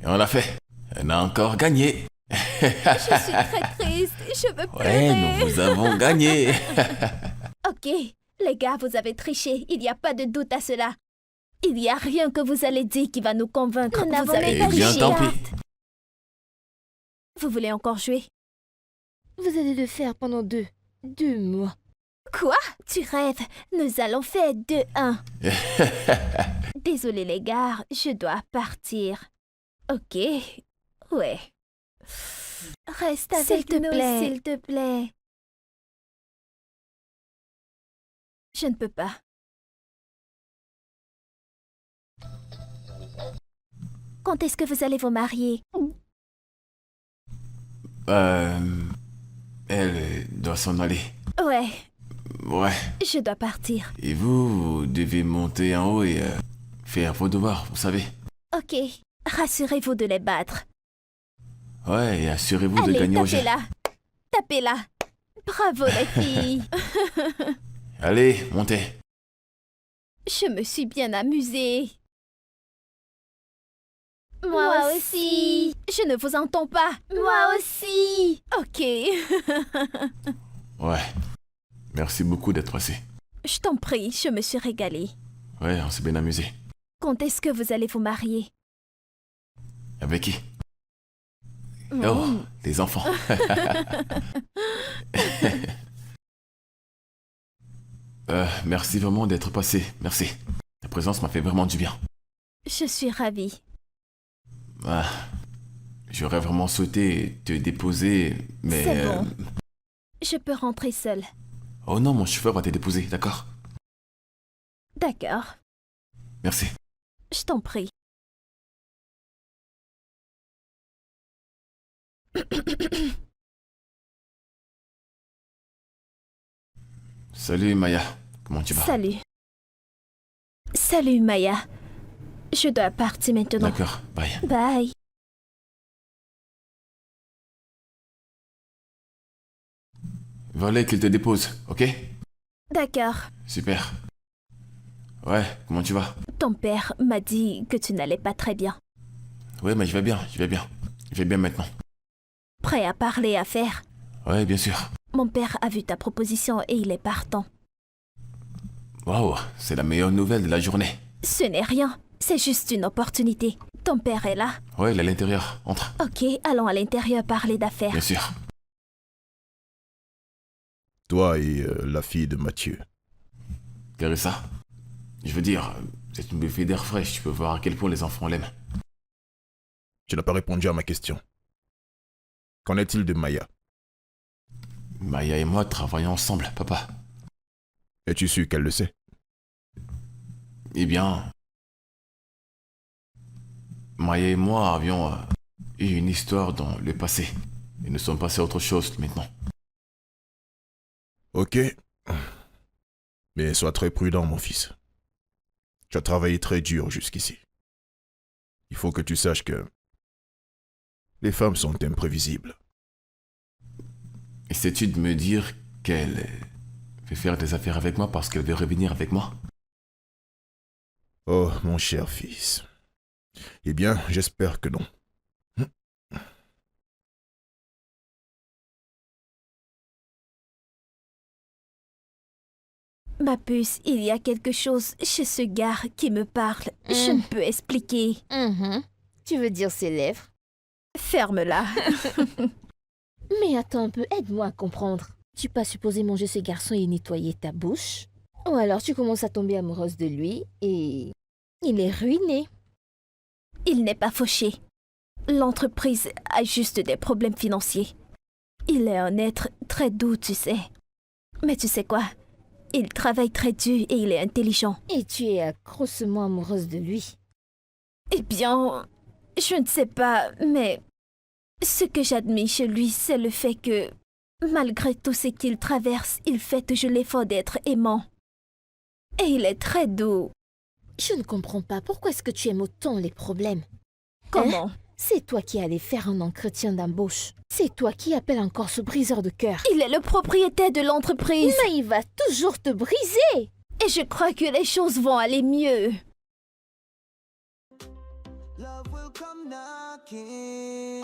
et on l'a fait. On a encore gagné. Je suis très triste. Je veux Ouais, pleurer. nous avons gagné. Ok, les gars, vous avez triché. Il n'y a pas de doute à cela. Il n'y a rien que vous allez dire qui va nous convaincre. Nous n'avons Vous avez Eh bien, triché. tant pis. Vous voulez encore jouer? Vous allez le faire pendant deux mois. Quoi? Tu rêves? Nous allons faire 2-1. Désolé les gars, je dois partir. Ok, ouais. Reste avec S'il te nous, plaît. s'il te plaît. Je ne peux pas. Quand est-ce que vous allez vous marier? Elle doit s'en aller. Ouais, Ouais. je dois partir. Et vous devez monter en haut et faire vos devoirs, vous savez. Ok, rassurez-vous de les battre. Ouais, et assurez-vous de Allez, gagner au jeu. tapez-la. Tapez-la. Bravo les filles. Allez, montez. Je me suis bien amusée. Moi aussi. Je ne vous entends pas. Moi aussi. Ok. Ouais. Merci beaucoup d'être passé. Je t'en prie, je me suis régalée. Ouais, on s'est bien amusé. Quand est-ce que vous allez vous marier? Avec qui? Oh, les enfants. Merci vraiment d'être passé. Merci. Ta présence m'a fait vraiment du bien. Je suis ravie. Ah, j'aurais vraiment souhaité te déposer, mais... C'est bon. Je peux rentrer seule. Oh non, mon chauffeur va te déposer, d'accord? D'accord. Merci. Je t'en prie. Salut Maya, comment tu vas? Salut. Salut Maya. Je dois partir maintenant. D'accord, bye. Bye. Volet qu'il te dépose, ok? D'accord. Super. Ouais, comment tu vas? Ton père m'a dit que tu n'allais pas très bien. Ouais, mais je vais bien, je vais bien. Je vais bien maintenant. Prêt à parler, à faire? Ouais, bien sûr. Mon père a vu ta proposition et il est partant. Waouh, c'est la meilleure nouvelle de la journée. Ce n'est rien. C'est juste une opportunité. Ton père est là. Ouais, il est à l'intérieur, entre. Ok, allons à l'intérieur parler d'affaires. Bien sûr. Toi et la fille de Mathieu. Carissa, je veux dire, c'est une bouffée d'air frais, tu peux voir à quel point les enfants l'aiment. Tu n'as pas répondu à ma question. Qu'en est-il de Maya? Maya et moi travaillons ensemble, papa. Es-tu sûr qu'elle le sait? Eh bien... Maya et moi avions eu une histoire dans le passé. Et nous sommes passés à autre chose maintenant. Ok. Mais sois très prudent, mon fils. Tu as travaillé très dur jusqu'ici. Il faut que tu saches que les femmes sont imprévisibles. Et sais-tu de me dire qu'elle veut faire des affaires avec moi parce qu'elle veut revenir avec moi? Oh, mon cher fils. Eh bien, j'espère que non. Ma puce, il y a quelque chose chez ce gars qui me parle. Je ne peux expliquer. Tu veux dire ses lèvres? Ferme-la. Mais attends un peu, aide-moi à comprendre. Tu pas supposé manger ce garçon et nettoyer ta bouche? Ou alors tu commences à tomber amoureuse de lui et... il est ruiné. Il n'est pas fauché. L'entreprise a juste des problèmes financiers. Il est un être très doux, tu sais. Mais tu sais quoi? Il travaille très dur et il est intelligent. Et tu es grossement amoureuse de lui. Eh bien, je ne sais pas, mais ce que j'admire chez lui, c'est le fait que, malgré tout ce qu'il traverse, il fait toujours l'effort d'être aimant. Et il est très doux. Je ne comprends pas. Pourquoi est-ce que tu aimes autant les problèmes? Comment? C'est toi qui allais faire un entretien d'embauche. C'est toi qui appelles encore ce briseur de cœur. Il est le propriétaire de l'entreprise. Mais il va toujours te briser. Et je crois que les choses vont aller mieux. Love will come knocking.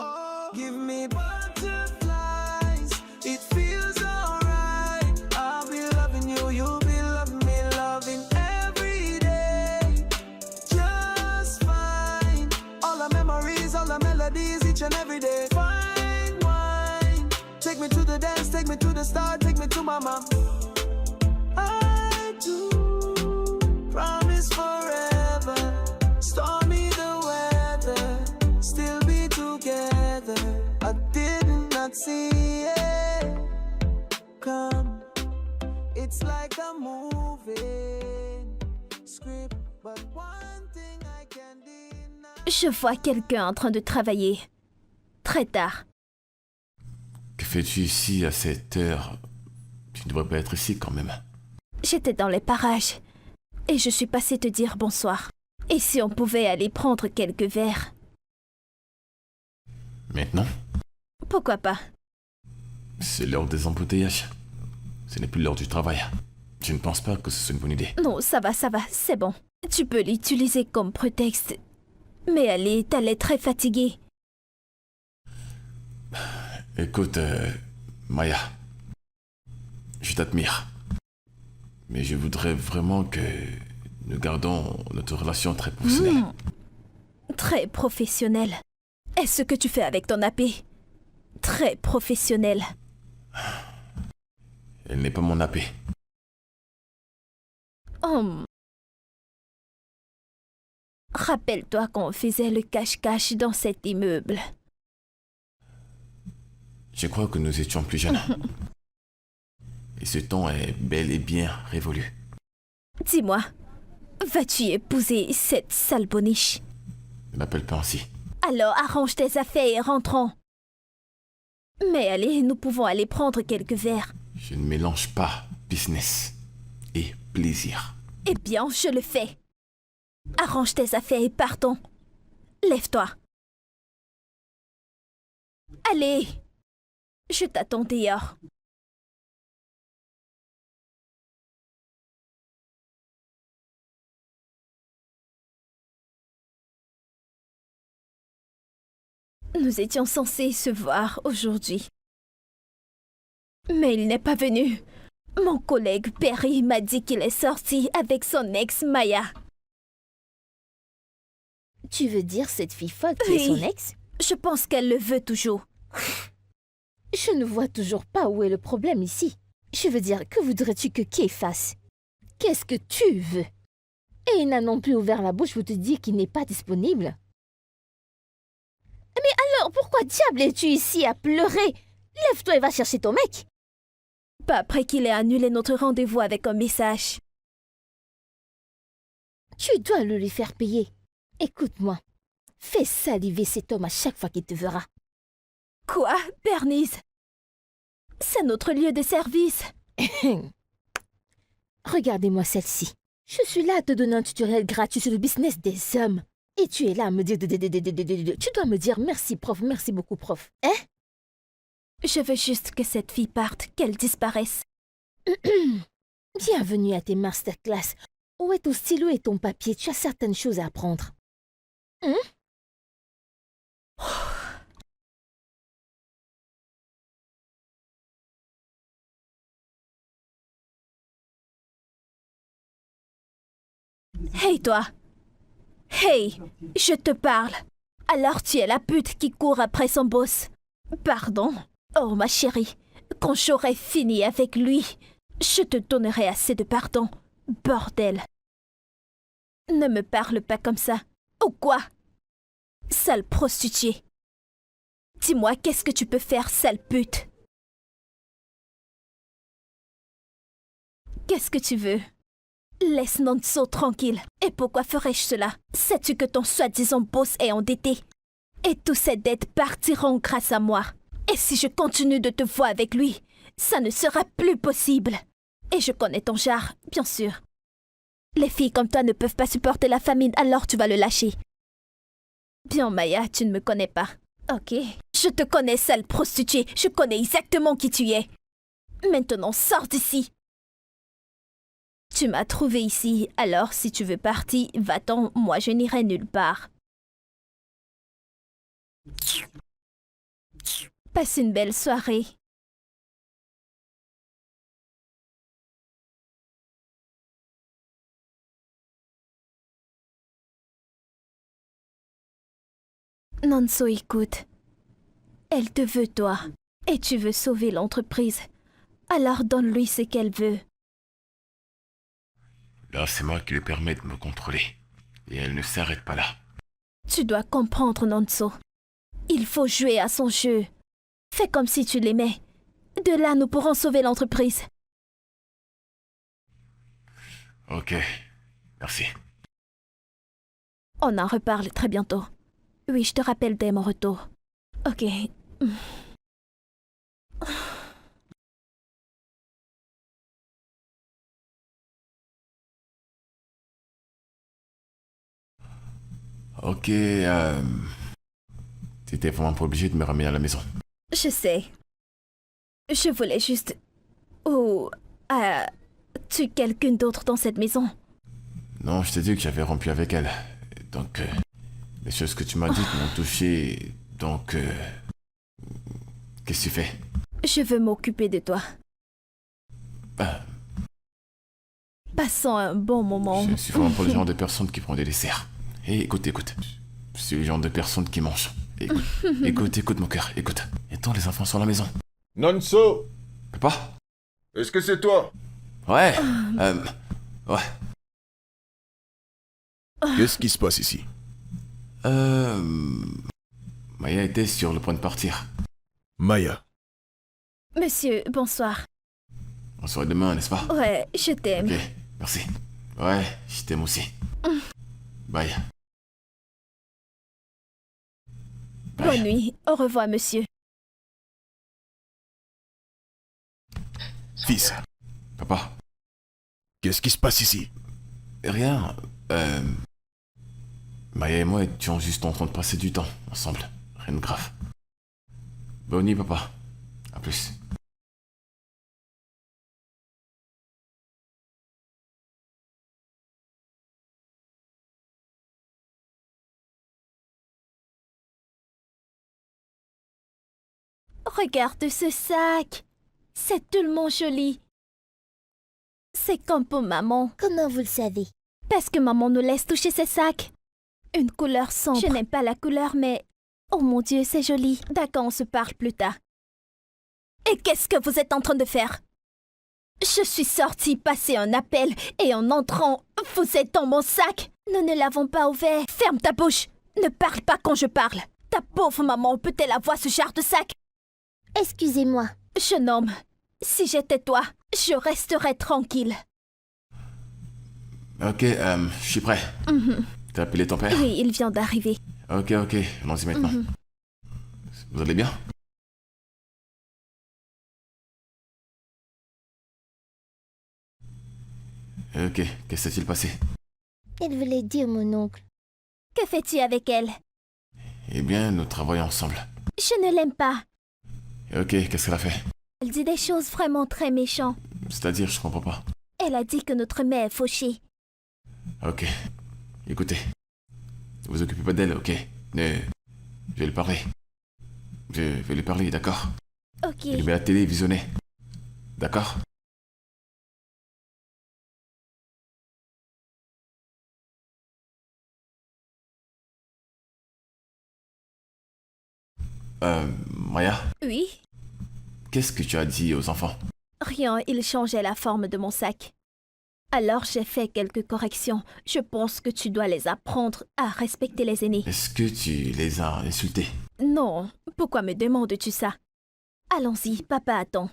Give me butterflies. It feels alright. I'll be loving you, you'll be loving me, loving every day. Just fine. All the memories, all the melodies, each and every day. Fine wine. Take me to the dance, take me to the start, take me to mama. I do promise forever. Stormy the weather, still be together. I did not see it come. It's like a moving script, but one thing I can deny. Je vois quelqu'un en train de travailler. Très tard. Que fais-tu ici à cette heure? Tu ne devrais pas être ici quand même. J'étais dans les parages. Et je suis passée te dire bonsoir. Et si on pouvait aller prendre quelques verres? Maintenant, Pourquoi pas? c'est l'heure des embouteillages. Ce n'est plus l'heure du travail. Je ne pense pas que ce soit une bonne idée. Non, ça va, c'est bon. Tu peux l'utiliser comme prétexte. Mais elle est très fatiguée. Écoute, Maya, je t'admire. Mais je voudrais vraiment que nous gardons notre relation très professionnelle. Très professionnelle. Est-ce que tu fais avec ton AP? Très professionnel. Elle n'est pas mon AP. Oh. Rappelle-toi qu'on faisait le cache-cache dans cet immeuble. Je crois que nous étions plus jeunes. Et ce temps est bel et bien révolu. Dis-moi, vas-tu épouser cette sale boniche? Ne m'appelle pas ainsi. Alors arrange tes affaires et rentrons. Mais allez, nous pouvons aller prendre quelques verres. Je ne mélange pas business et plaisir. Eh bien, je le fais. Arrange tes affaires et partons. Lève-toi. Allez, je t'attends dehors. Nous étions censés se voir aujourd'hui. Mais il n'est pas venu. Mon collègue Perry m'a dit qu'il est sorti avec son ex Maya. Tu veux dire cette fille folle qui est son Oui. ex? Je pense qu'elle le veut toujours. Je ne vois toujours pas où est le problème ici. Je veux dire, que voudrais-tu que Kay fasse? Qu'est-ce que tu veux? Et il n'a non plus ouvert la bouche pour te dire qu'il n'est pas disponible. Mais alors, pourquoi diable es-tu ici à pleurer? Lève-toi et va chercher ton mec. Pas après qu'il ait annulé notre rendez-vous avec un message. Tu dois le lui faire payer. Écoute-moi, fais saliver cet homme à chaque fois qu'il te verra. Quoi, Bernice? C'est notre lieu de service. Regardez-moi celle-ci. Je suis là à te donner un tutoriel gratuit sur le business des hommes. Et tu es là à me dire... Tu dois me dire merci, prof, merci beaucoup, prof. Hein? Je veux juste que cette fille parte, qu'elle disparaisse. Bienvenue à tes masterclass. Où est ton stylo et ton papier? Tu as certaines choses à apprendre. Hein? Hey toi! Hey! Je te parle! Alors tu es la pute qui court après son boss. Pardon? Oh ma chérie, quand j'aurai fini avec lui, je te donnerai assez de pardon. Bordel! Ne me parle pas comme ça. Ou quoi? Sale prostituée! Dis-moi, qu'est-ce que tu peux faire, sale pute? Qu'est-ce que tu veux? Laisse Nonso tranquille. Et pourquoi ferais-je cela? Sais-tu que ton soi-disant boss est endetté? Et tous ses dettes partiront grâce à moi. Et si je continue de te voir avec lui, ça ne sera plus possible. Et je connais ton genre, bien sûr. Les filles comme toi ne peuvent pas supporter la famine, alors tu vas le lâcher. Bien, Maya, tu ne me connais pas. Ok. Je te connais, sale prostituée. Je connais exactement qui tu es. Maintenant, sors d'ici. Tu m'as trouvé ici, alors si tu veux partir, va-t'en, moi je n'irai nulle part. Passe une belle soirée. Nonso, écoute. Elle te veut, toi. Et tu veux sauver l'entreprise. Alors donne-lui ce qu'elle veut. Là, c'est moi qui lui permets de me contrôler. Et elle ne s'arrête pas là. Tu dois comprendre, Nonso. Il faut jouer à son jeu. Fais comme si tu l'aimais. De là, nous pourrons sauver l'entreprise. Ok, merci. On en reparle très bientôt. Oui, je te rappelle dès mon retour. Ok. Ok, t'étais vraiment pas obligé de me ramener à la maison. Je sais. Je voulais juste... Oh... tu quelqu'un d'autre dans cette maison? Non, je t'ai dit que j'avais rompu avec elle. Donc, les choses que tu m'as dites m'ont touché. Donc, qu'est-ce que tu fais? Je veux m'occuper de toi. Ah, Passons un bon moment. je suis vraiment pas le genre de personne qui prend des desserts. Et écoute. Je suis le genre de personne qui mange. Écoute mon cœur, écoute. Et toi, les enfants sont à la maison. Nonso, Papa? est-ce que c'est toi? Ouais. Ouais. Qu'est-ce qui se passe ici? Maya était sur le point de partir. Maya, Monsieur, bonsoir. On se voit demain, n'est-ce pas? Ouais, je t'aime. Ok, merci. Ouais, je t'aime aussi. Bye. Bonne nuit. Au revoir, monsieur. fils, Papa, qu'est-ce qui se passe ici? rien. Maya et moi étions juste en train de passer du temps ensemble. Rien de grave. Bonne nuit, papa. À plus. Regarde ce sac. C'est tellement joli. C'est comme pour maman. Comment vous le savez? Parce que maman nous laisse toucher ces sacs. Une couleur sombre. Je n'aime pas la couleur, mais... Oh mon Dieu, c'est joli. D'accord, on se parle plus tard. Et qu'est-ce que vous êtes en train de faire? Je suis sortie passer un appel et en entrant, vous êtes dans mon sac. Nous ne l'avons pas ouvert. Ferme ta bouche. Ne parle pas quand je parle. Ta pauvre maman peut-elle avoir ce genre de sac? Excusez-moi. Jeune homme, si j'étais toi, je resterais tranquille. Ok, je suis prêt. T'as appelé ton père? Oui, il vient d'arriver. Ok, allons-y maintenant. Vous allez bien? Ok, qu'est-ce qui s'est-il passé? Elle voulait dire mon oncle. Que fais-tu avec elle? Eh bien, nous travaillons ensemble. Je ne l'aime pas. Ok, qu'est-ce qu'elle a fait? Elle dit des choses vraiment très méchantes. C'est-à-dire, je comprends pas. Elle a dit que notre mère est fauchée. Ok, écoutez. Ne vous occupez pas d'elle, ok? Mais je vais lui parler. Je vais lui parler, d'accord? Ok. Je lui mets la télé visionnée. D'accord? Maya, Oui? qu'est-ce que tu as dit aux enfants? Rien, il changeait la forme de mon sac. Alors j'ai fait quelques corrections. Je pense que tu dois les apprendre à respecter les aînés. Est-ce que tu les as insultés? Non, Pourquoi me demandes-tu ça? Allons-y, papa attend.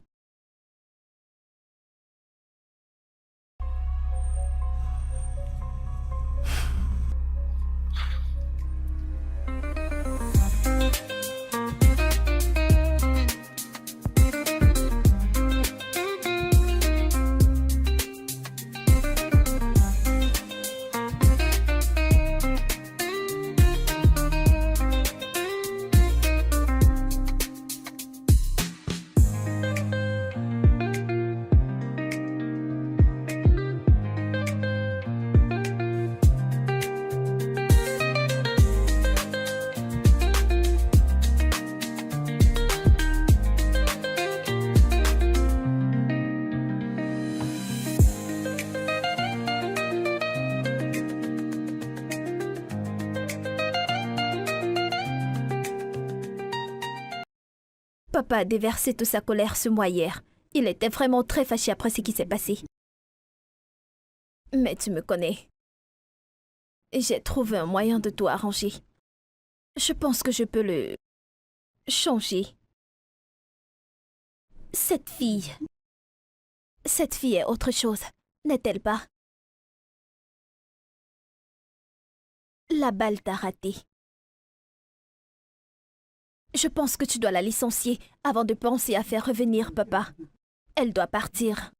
Papa a déversé toute sa colère sur moi hier. Il était vraiment très fâché après ce qui s'est passé. Mais tu me connais. J'ai trouvé un moyen de tout arranger. Je pense que je peux le changer. Cette fille est autre chose, n'est-elle pas? La balle t'a raté. Je pense que tu dois la licencier avant de penser à faire revenir papa. Elle doit partir.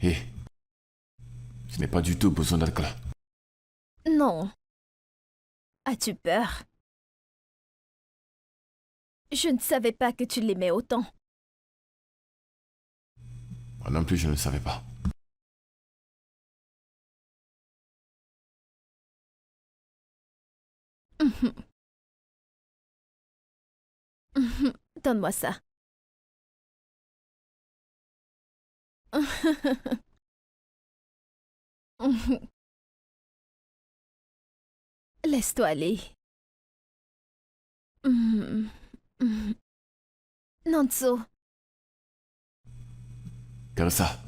Hé, je n'ai pas du tout besoin d'alcool. Non. As-tu peur? Je ne savais pas que tu l'aimais autant. Moi non plus, je ne le savais pas. Donne-moi ça. Laisse-toi aller. Nonso, Carissa.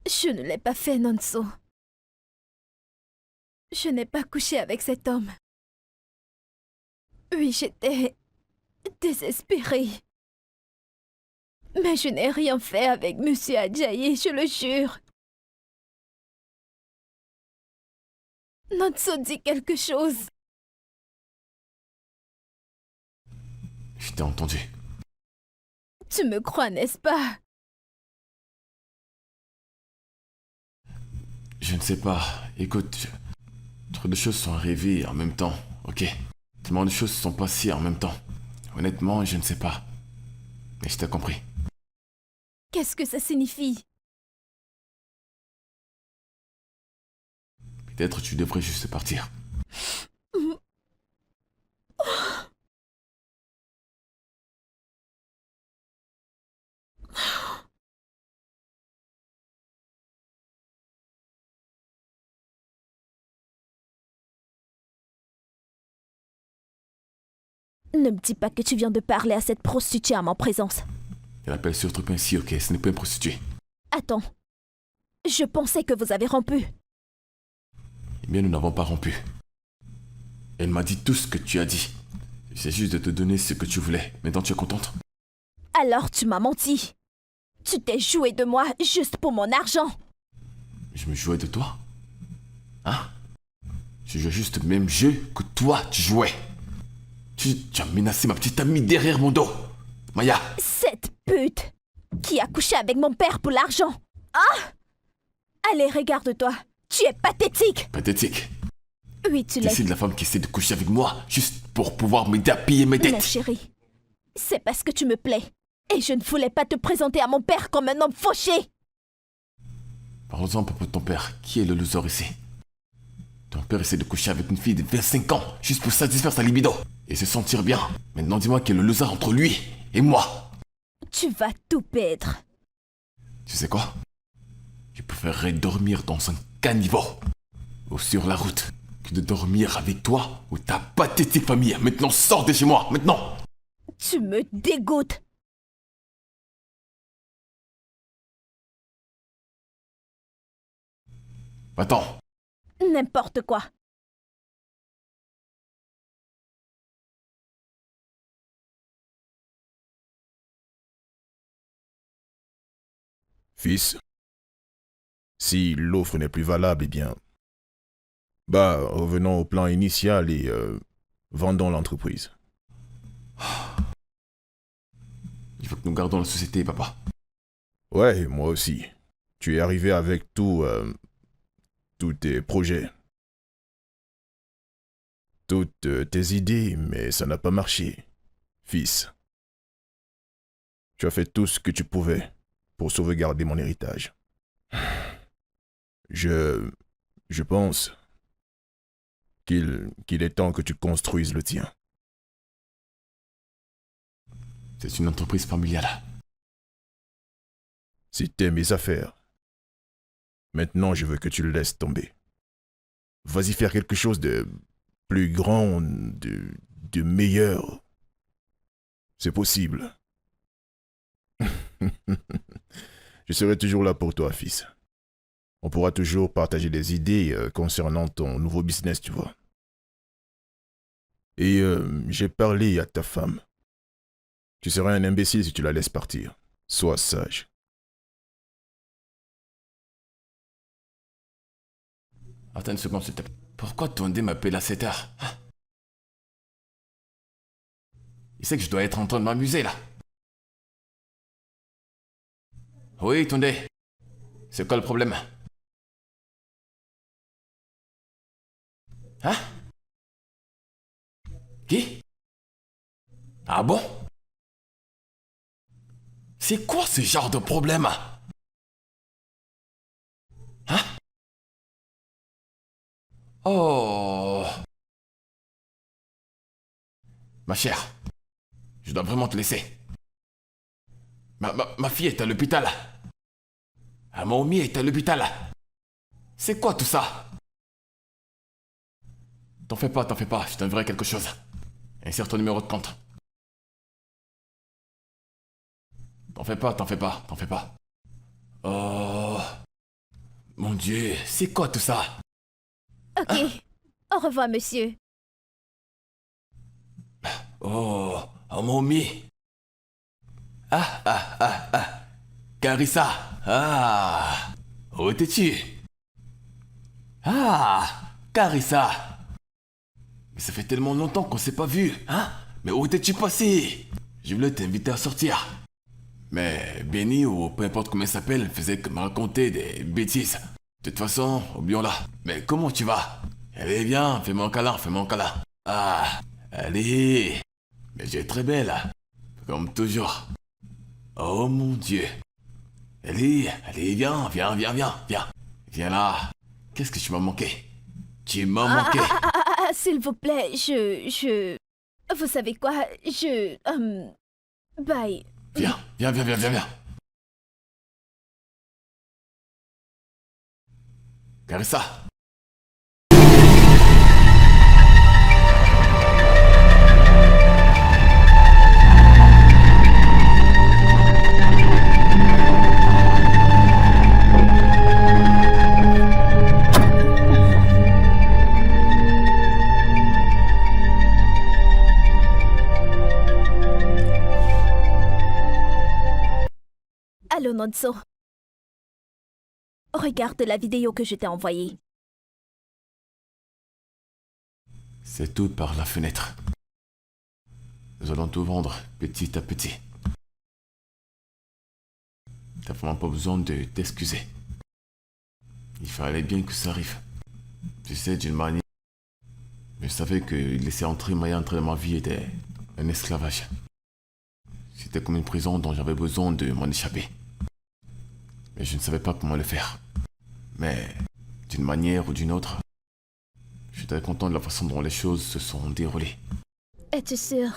Je ne l'ai pas fait, Nonso. Je n'ai pas couché avec cet homme. Oui, j'étais désespérée. Mais je n'ai rien fait avec Monsieur Ajayi, je le jure. Nonso dit quelque chose. Je t'ai entendu. Tu me crois, n'est-ce pas? Je ne sais pas. Écoute, trop de choses sont arrivées en même temps, ok? Tellement de choses sont passées en même temps. Honnêtement, je ne sais pas. Mais je t'ai compris. Qu'est-ce que ça signifie? Peut-être tu devrais juste partir. Ne me dis pas que tu viens de parler à cette prostituée en ma présence. Elle appelle sur truc ainsi, ok? Ce n'est pas une prostituée. Attends. Je pensais que vous avez rompu. Eh bien, nous n'avons pas rompu. Elle m'a dit tout ce que tu as dit. J'essaie juste de te donner ce que tu voulais. Maintenant, tu es contente? Alors tu m'as menti. Tu t'es joué de moi juste pour mon argent. Je me jouais de toi? Hein? Je jouais juste le même jeu que toi, tu jouais. Tu as menacé ma petite amie derrière mon dos. Maya! Cette pute qui a couché avec mon père pour l'argent. Ah! Allez, regarde-toi. Tu es pathétique. Pathétique. Oui, tu l'es. C'est de la femme qui essaie de coucher avec moi juste pour pouvoir m'aider à payer mes Non, dettes. chérie. C'est parce que tu me plais. Et je ne voulais pas te présenter à mon père comme un homme fauché. Parlons-en à propos de ton père. Qui est le loser ici? Ton père essaie de coucher avec une fille de 25 ans juste pour satisfaire sa libido et se sentir bien. Maintenant, dis-moi qui est le loser entre lui et moi. Tu vas tout perdre. Tu sais quoi? Je préférerais dormir dans un caniveau ou sur la route que de dormir avec toi ou ta pathétique famille. Maintenant, sors de chez moi, maintenant! Tu me dégoûtes. Attends, N'importe quoi. Fils, si l'offre n'est plus valable, eh bien... Bah, revenons au plan initial et vendons l'entreprise. il faut que nous gardons la société, papa. Ouais, moi aussi. Tu es arrivé avec tous tes projets. Toutes tes idées, mais ça n'a pas marché. Fils, tu as fait tout ce que tu pouvais pour sauvegarder mon héritage. Je pense qu'il est temps que tu construises le tien. C'est une entreprise familiale. C'était mes affaires. Maintenant, je veux que tu le laisses tomber. Vas-y faire quelque chose de plus grand, de meilleur. C'est possible. Je serai toujours là pour toi, fils. On pourra toujours partager des idées concernant ton nouveau business, tu vois. Et j'ai parlé à ta femme. Tu serais un imbécile si tu la laisses partir. Sois sage. Attends une seconde, s'il te plaît. Pourquoi Tondé m'appelle à 7 heures? Il sait que je dois être en train de m'amuser, là. Oui, Tondé. C'est quoi le problème? Hein? Qui? Ah bon? C'est quoi ce genre de problème? Hein? Oh. Ma chère, je dois vraiment te laisser. Ma fille est à l'hôpital. Ah, mon mamie est à l'hôpital. C'est quoi tout ça? T'en fais pas, je t'enverrai quelque chose. Insère ton numéro de compte. T'en fais pas. Oh. Mon Dieu, c'est quoi tout ça? Ok. Au revoir, monsieur. Oh, mamie. Carissa. Ah. Où étais-tu? Ah, Carissa. Mais ça fait tellement longtemps qu'on s'est pas vu, hein? Mais où étais-tu passé? Je voulais t'inviter à sortir. Mais Benny, ou peu importe comment il s'appelle, faisait que me raconter des bêtises. De toute façon, oublions-la. Mais comment tu vas? Allez, viens, fais-moi un câlin. Ah, allez. Mais tu es très belle, comme toujours. Oh mon Dieu. Allez, viens. Viens là. Qu'est-ce que tu m'as manqué? Tu m'as manqué. S'il vous plaît, Vous savez quoi? Bye. Viens. Carissa. Allô, Nonso. Regarde la vidéo que je t'ai envoyée. C'est tout par la fenêtre. Nous allons tout vendre petit à petit. T'as vraiment pas besoin de t'excuser. Il fallait bien que ça arrive. Tu sais, d'une manière... Je savais que laisser entrer Maya dans ma vie était un esclavage. C'était comme une prison dont j'avais besoin de m'en échapper. Mais je ne savais pas comment le faire. Mais d'une manière ou d'une autre, je suis très content de la façon dont les choses se sont déroulées. Es-tu sûr?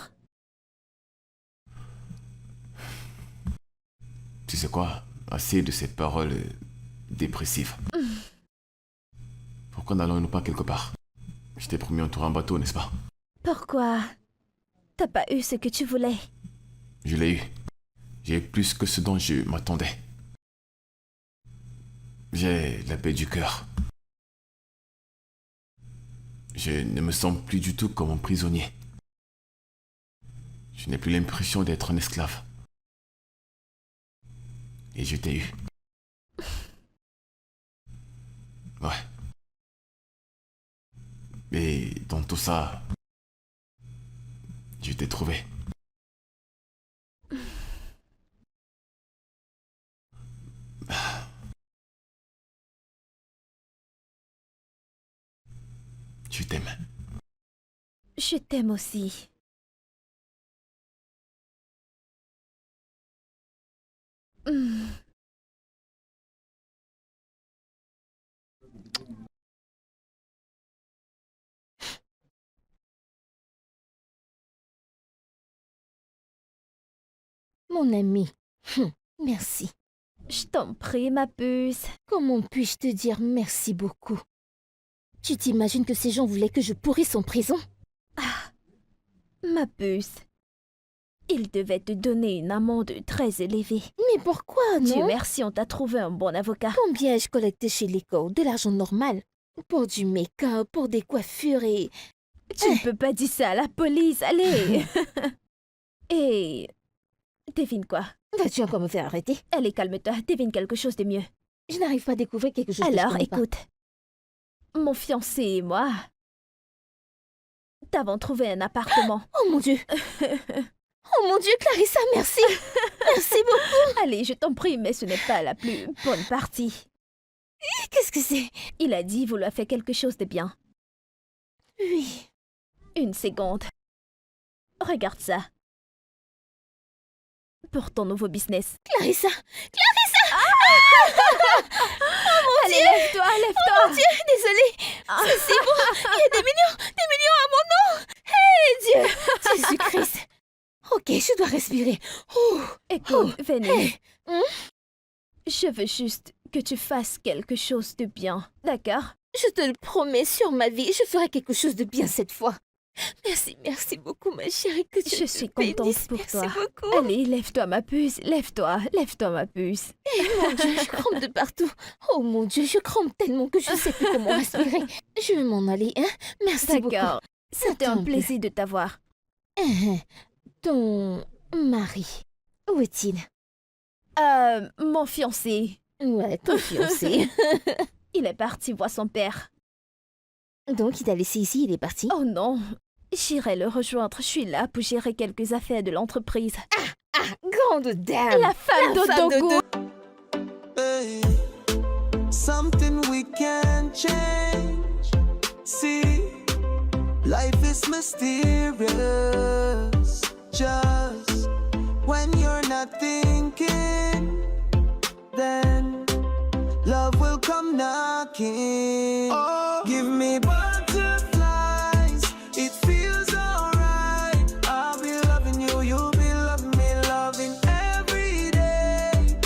Tu sais quoi? Assez de ces paroles dépressive. Pourquoi n'allons-nous pas quelque part? Je t'ai promis un tour en bateau, n'est-ce pas? Pourquoi? T'as pas eu ce que tu voulais. Je l'ai eu. J'ai eu plus que ce dont je m'attendais. J'ai la paix du cœur. Je ne me sens plus du tout comme un prisonnier. Je n'ai plus l'impression d'être un esclave. Et je t'ai eu. Ouais. Et dans tout ça, je t'ai trouvé. Je t'aime. Je t'aime aussi. Mon ami, merci. Je t'en prie, ma puce. Comment puis-je te dire merci beaucoup? Tu t'imagines que ces gens voulaient que je pourrisse en prison? Ma puce. Ils devaient te donner une amende très élevée. Mais pourquoi, Dieu non? merci, on t'a trouvé un bon avocat. Combien ai-je collecté chez l'école? De l'argent normal. Pour du make-up, pour des coiffures et... Tu ne peux pas dire ça à la police, allez. Et... devine quoi? Vas-tu encore me faire arrêter? Allez, calme-toi, devine quelque chose de mieux. Je n'arrive pas à découvrir quelque chose que je Alors, connais pas. écoute. Mon fiancé et moi... t'avons trouvé un appartement. Oh mon Dieu! Oh mon Dieu, Clarissa, merci! Merci beaucoup! Allez, je t'en prie, mais ce n'est pas la plus bonne partie. Qu'est-ce que c'est? Il a dit vouloir faire quelque chose de bien. Oui. Une seconde. Regarde ça. Pour ton nouveau business. Clarissa! Allez, lève-toi, lève-toi. Oh mon Dieu, désolée! C'est bon! Il y a des millions à mon nom! Hé, Dieu! Jésus-Christ! Ok, je dois respirer. Oh, Écoute, Venez. hey. Je veux juste que tu fasses quelque chose de bien, d'accord? Je te le promets sur ma vie, je ferai quelque chose de bien cette fois. Merci beaucoup, ma chérie, que Dieu Je te suis bénisse. contente pour Merci toi. beaucoup. Allez, lève-toi, ma puce, lève-toi, ma puce. Mon Dieu, je crampe de partout. Oh mon Dieu, je crampe tellement que je ne sais plus comment respirer. Je vais m'en aller, hein? Merci beaucoup. D'accord. C'était Attends un un peu. plaisir de t'avoir. Ton mari, où est-il? Mon fiancé, Ouais, ton fiancé. il est parti voir son père. Donc, il t'a laissé ici, il est parti. Oh non, j'irai le rejoindre. Je suis là pour gérer quelques affaires de l'entreprise. Grande dame. La femme d'Odogo. Hey, something we can change. See, life is mysterious. Just when you're not thinking, then love will come knocking. Oh, give me butterflies. It feels alright. I'll be loving you, you'll be loving me, loving every day.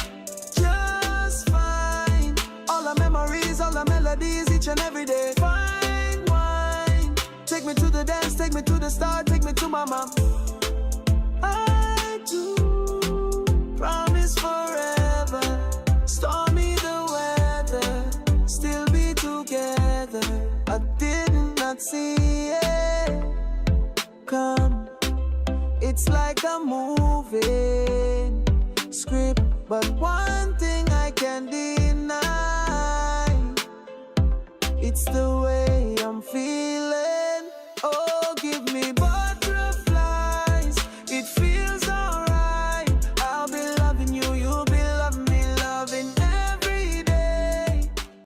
Just fine. All the memories, all the melodies, each and every day. Fine wine. Take me to the dance, take me to the start, take me to my mom. I do promise forever. Stormy the weather, still be together. I did not see it come. It's like a moving script, but one thing I can deny. It's the way I'm feeling. Oh, give me